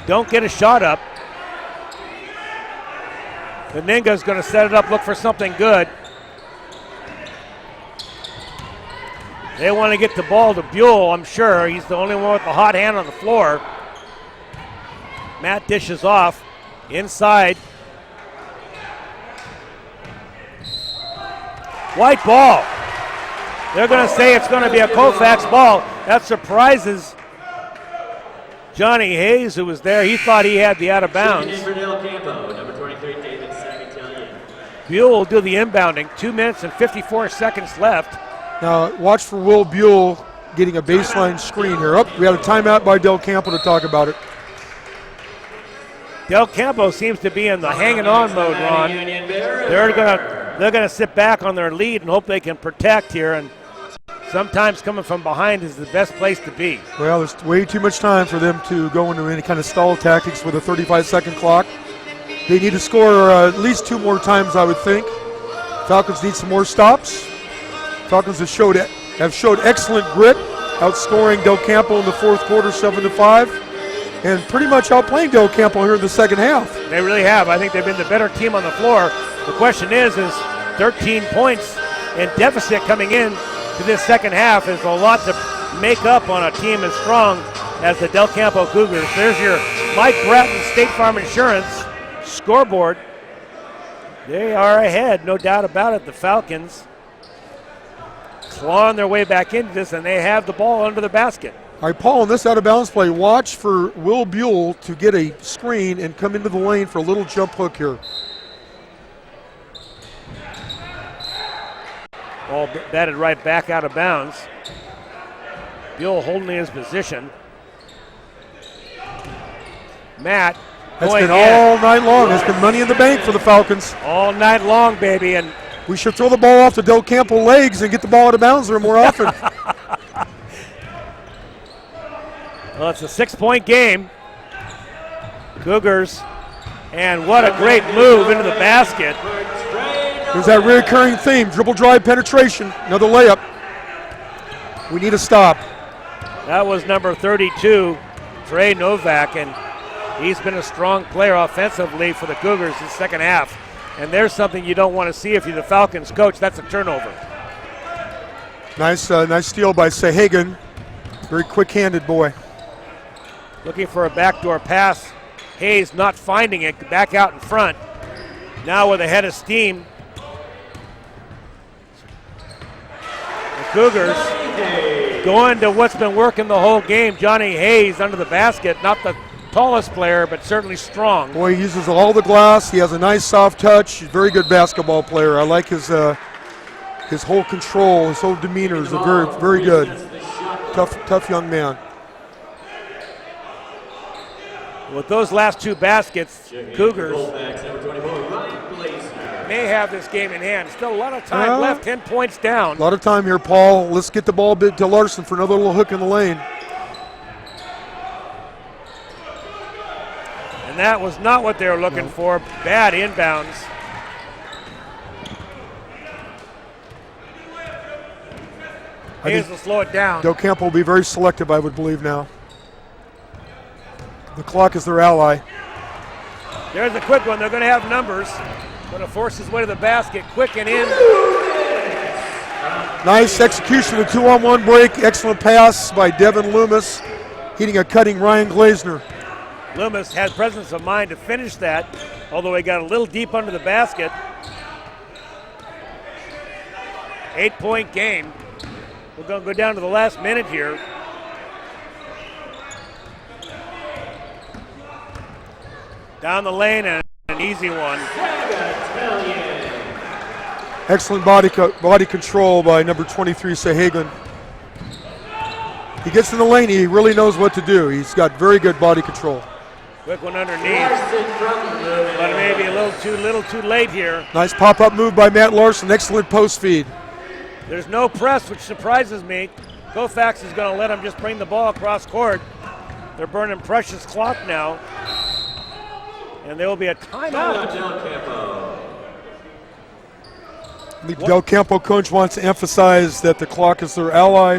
Don't get a shot up. Beninga's going to set it up, look for something good. They want to get the ball to Buell, I'm sure. He's the only one with the hot hand on the floor. Matt dishes off. Inside. White ball. They're going to say it's going to be a Colfax ball. That surprises Johnny Hayes, who was there. He thought he had the out of bounds. Buell will do the inbounding. 2 minutes and 54 seconds left. Now watch for Will Buell getting a baseline screen here. We had a timeout by Del Campo to talk about it. Del Campo seems to be in the hanging on mode, Ron. They're going to they're going to sit back on their lead and hope they can protect here. And sometimes coming from behind is the best place to be. Well, there's way too much time for them to go into any kind of stall tactics with a 35-second clock. They need to score at least 2 more times, I would think. Falcons need some more stops. Falcons have showed excellent grit, outscoring Del Campo in the 4th quarter 7-5, and pretty much outplaying Del Campo here in the second half. They really have. I think they've been the better team on the floor. The question is 13 points in deficit coming in to this second half is a lot to make up on a team as strong as the Del Campo Cougars. There's your Mike Bratton State Farm Insurance scoreboard. They are ahead, no doubt about it. The Falcons clawing their way back into this, and they have the ball under the basket. All right, Paul, in this out-of-bounds play, watch for Will Buell to get a screen and come into the lane for a little jump hook here. Ball batted right back out of bounds. Buell holding his position. Matt That's going been in. all night long. It's been money in the bank for the Falcons. All night long, baby, and We should throw the ball off the Del Campo legs and get the ball out of bounds there more often. well, it's a 6-point game. Cougars, and what a great move into the basket. There's that recurring theme, dribble drive penetration, another layup. We need a stop. That was number 32, Trey Novak, and he's been a strong player offensively for the Cougars in the second half. And there's something you don't want to see if you're the Falcons coach. That's a turnover. Nice steal by Sahagan. Very quick-handed boy. Looking for a backdoor pass. Hayes not finding it, back out in front. Now with a head of steam. The Cougars going to what's been working the whole game. Johnny Hayes under the basket, not the tallest player, but certainly strong. Boy, he uses all the glass. He has a nice soft touch. He's a very good basketball player. I like his whole control, his whole demeanor is very, very good. Tough young man. With those last 2 baskets, Cougars may have this game in hand. Still a lot of time left, 10 points down. A lot of time here, Paul. Let's get the ball to Larson for another little hook in the lane. And that was not what they were looking for. Bad inbounds. Hayes will slow it down. Del Campo will be very selective, I would believe now. The clock is their ally. There's a quick one. They're going to have numbers. Going to force his way to the basket. Quick and in. Nice execution of the 2-on-1 break. Excellent pass by Devin Loomis, hitting a cutting Ryan Glazner. Loomis had presence of mind to finish that, although he got a little deep under the basket. 8-point game. We're going to go down to the last minute here. Down the lane and an easy one. Excellent body control by number 23, Sahagan. He gets in the lane, he really knows what to do. He's got very good body control. Quick one underneath, but maybe a little too late here. Nice pop-up move by Matt Larson. Excellent post feed. There's no press, which surprises me. Colfax is going to let him just bring the ball across court. They're burning precious clock now. And there will be a timeout. The Del Campo coach wants to emphasize that the clock is their ally.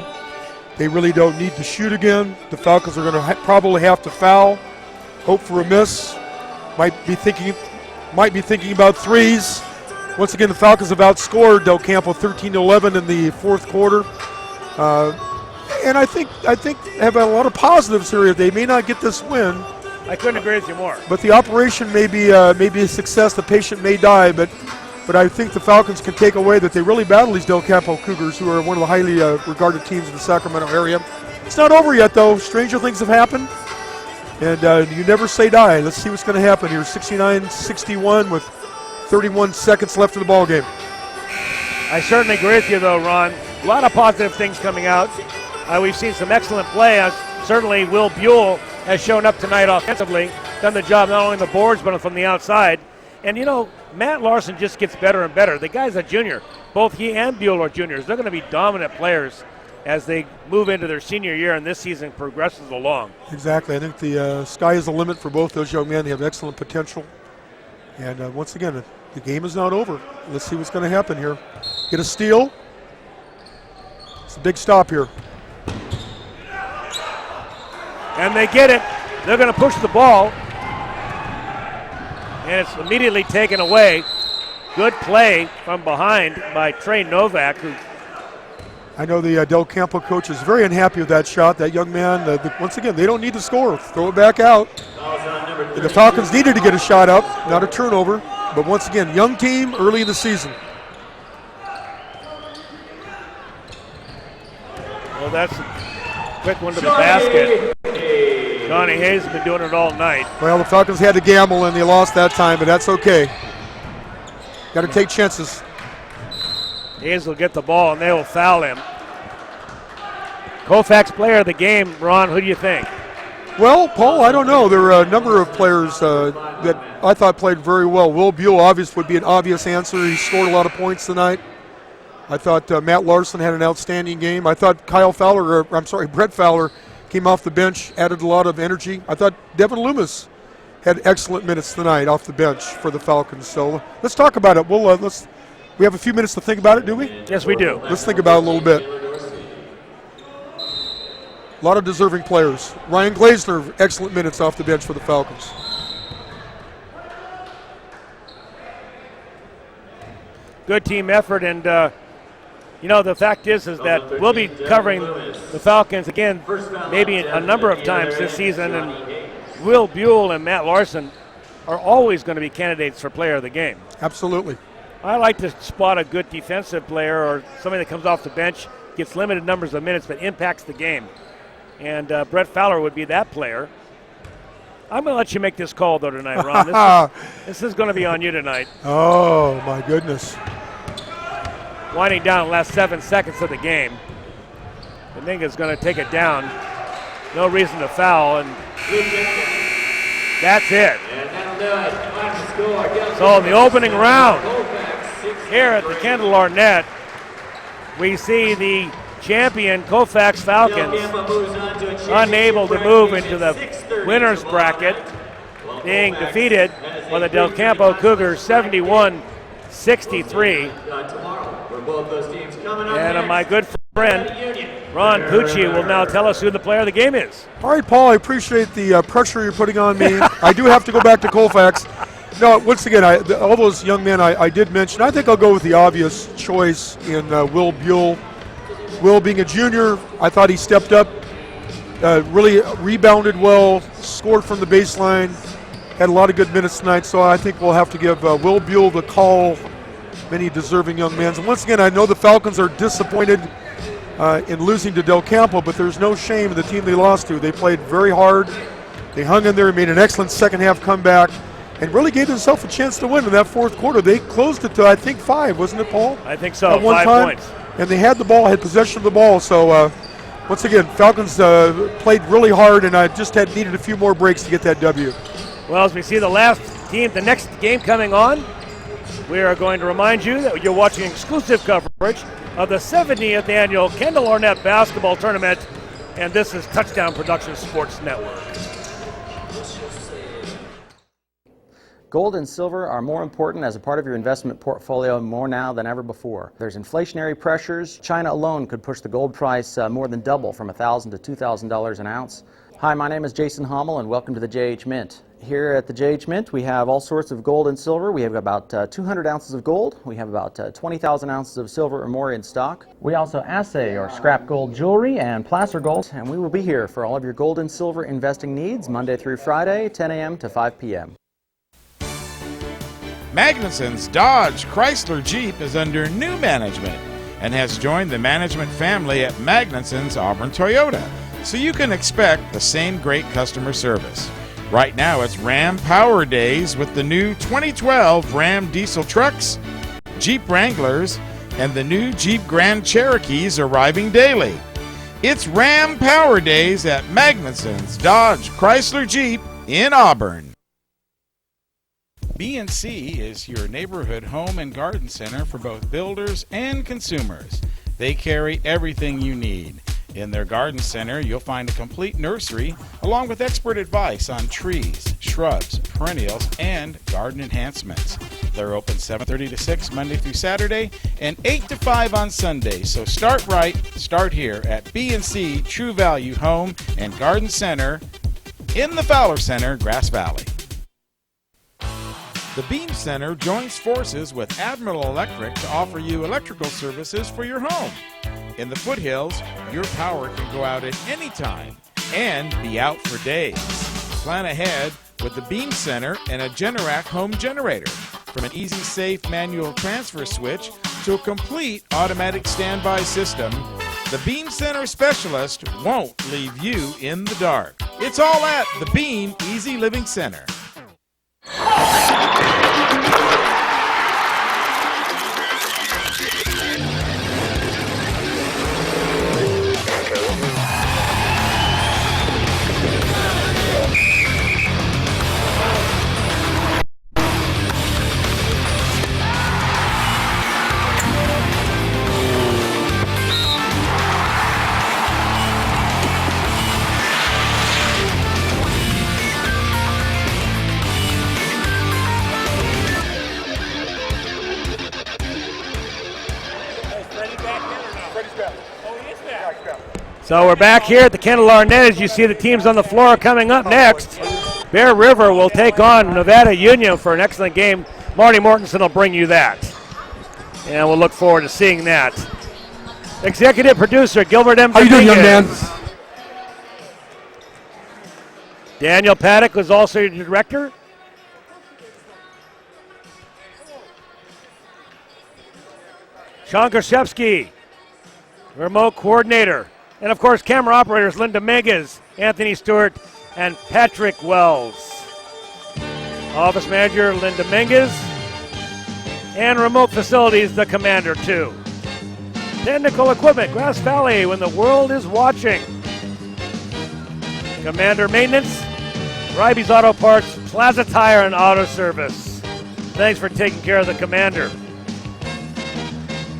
They really don't need to shoot again. The Falcons are going to probably have to foul. Hope for a miss. Might be thinking about threes. Once again, the Falcons have outscored Del Campo 13-11 in the 4th quarter. And I think have a lot of positives here. They may not get this win. I couldn't agree with you more. But the operation may be a success. The patient may die, but I think the Falcons can take away that they really battle these Del Campo Cougars, who are one of the highly regarded teams in the Sacramento area. It's not over yet, though. Stranger things have happened, and you never say die. Let's see what's going to happen here. 69-61 with 31 seconds left in the ball game. I certainly agree with you, though, Ron. A lot of positive things coming out. We've seen some excellent play. Certainly, Will Buell has shown up tonight offensively, done the job not only on the boards but from the outside. And, Matt Larson just gets better and better. The guy's a junior. Both he and Buell are juniors. They're going to be dominant players as they move into their senior year and this season progresses along. Exactly. I think the sky is the limit for both those young men. They have excellent potential. And once again, the game is not over. Let's see what's going to happen here. Get a steal. It's a big stop here. And they get it. They're going to push the ball. And it's immediately taken away. Good play from behind by Trey Novak. I know the Del Campo coach is very unhappy with that shot. That young man, once again, they don't need to score. Throw it back out. The Falcons needed to get a shot up, not a turnover. But once again, young team early in the season. Well, that's a quick one to the basket. Johnny Hayes has been doing it all night. Well, the Falcons had to gamble and they lost that time, but that's okay. Got to take chances. Hayes will get the ball and they will foul him. Colfax player of the game, Ron, who do you think? Well, Paul, I don't know. There are a number of players that I thought played very well. Will Buell would be an obvious answer. He scored a lot of points tonight. I thought Matt Larson had an outstanding game. I thought Brett Fowler came off the bench, added a lot of energy. I thought Devin Loomis had excellent minutes tonight off the bench for the Falcons. So let's talk about it. We have a few minutes to think about it, do we? Yes, we do. Let's think about it a little bit. A lot of deserving players. Ryan Glazner, excellent minutes off the bench for the Falcons. Good team effort, and the fact is that we'll be covering the Falcons again maybe a number of times this season, and Will Buell and Matt Larson are always going to be candidates for player of the game. Absolutely. I like to spot a good defensive player or somebody that comes off the bench, gets limited numbers of minutes, but impacts the game. And Brett Fowler would be that player. I'm going to let you make this call, though, tonight, Ron. This is going to be on you tonight. Oh, my goodness. Winding down the last 7 seconds of the game. Dominguez going to take it down. No reason to foul, and that's it. So in the opening round here at the Kendall Arnett, we see the champion Colfax Falcons unable to move into the winner's bracket, being defeated by the Del Campo Cougars 71-63. And my good friend Ron Pucci will now tell us who the player of the game is. All right, Paul, I appreciate the pressure you're putting on me. I do have to go back to Colfax. No, once again, all those young men I did mention, I think I'll go with the obvious choice in Will Buell. Will being a junior, I thought he stepped up, really rebounded well, scored from the baseline, had a lot of good minutes tonight, so I think we'll have to give Will Buell the call, many deserving young men. And once again, I know the Falcons are disappointed in losing to Del Campo, but there's no shame in the team they lost to. They played very hard. They hung in there, made an excellent second half comeback, and really gave themselves a chance to win in that fourth quarter. They closed it to, I think, 5, wasn't it, Paul? I think so, at one 5 time. points. And they had the ball, had possession of the ball. So once again, Falcons played really hard, and I just needed a few more breaks to get that W. Well, as we see the next game coming on, we are going to remind you that you're watching exclusive coverage of the 70th annual Kendall Arnett basketball tournament, and this is Touchdown Production Sports Network. Gold and silver are more important as a part of your investment portfolio more now than ever before. There's inflationary pressures. China alone could push the gold price more than double from $1,000 to $2,000 an ounce. Hi, my name is Jason Hommel, and welcome to the JH Mint. Here at the JH Mint, we have all sorts of gold and silver. We have about 200 ounces of gold. We have about 20,000 ounces of silver or more in stock. We also assay or scrap gold jewelry and placer gold, and we will be here for all of your gold and silver investing needs Monday through Friday, 10 a.m. to 5 p.m. Magnuson's Dodge Chrysler Jeep is under new management and has joined the management family at Magnuson's Auburn Toyota, so you can expect the same great customer service. Right now it's Ram Power Days with the new 2012 Ram diesel trucks, Jeep Wranglers, and the new Jeep Grand Cherokees arriving daily. It's Ram Power Days at Magnuson's Dodge Chrysler Jeep in Auburn. B&C is your neighborhood home and garden center for both builders and consumers. They carry everything you need. In their garden center, you'll find a complete nursery along with expert advice on trees, shrubs, perennials, and garden enhancements. They're open 7:30 to 6 Monday through Saturday and 8 to 5 on Sunday. So start right, start here at B&C True Value Home and Garden Center in the Fowler Center, Grass Valley. The Beam Center joins forces with Admiral Electric to offer you electrical services for your home. In the foothills, your power can go out at any time and be out for days. Plan ahead with the Beam Center and a Generac home generator. From an easy, safe manual transfer switch to a complete automatic standby system, the Beam Center specialist won't leave you in the dark. It's all at the Beam Easy Living Center. So we're back here at the Kendall Arnett as you see the teams on the floor coming up next. Bear River will take on Nevada Union for an excellent game. Marty Mortensen will bring you that. And we'll look forward to seeing that. Executive producer Gilbert M. How you doing, young man? Daniel Paddock was also your director. Sean Krzyzewski, remote coordinator. And of course, camera operators Linda Megas, Anthony Stewart, and Patrick Wells. Office manager Linda Menges. And remote facilities, the commander too. Technical equipment, Grass Valley, when the world is watching. Commander maintenance, Ryby's Auto Parts, Plaza Tire and Auto Service. Thanks for taking care of the commander.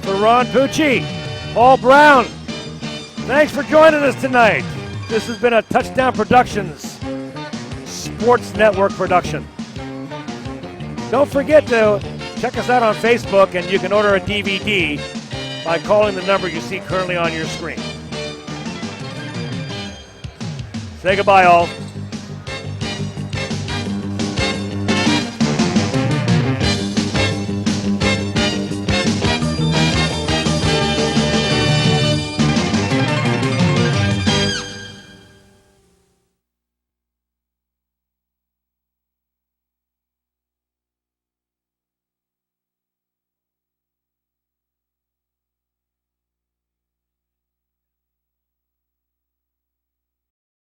For Ron Pucci, Paul Brown, thanks for joining us tonight. This has been a Touchdown Productions Sports Network production. Don't forget to check us out on Facebook, and you can order a DVD by calling the number you see currently on your screen. Say goodbye, all.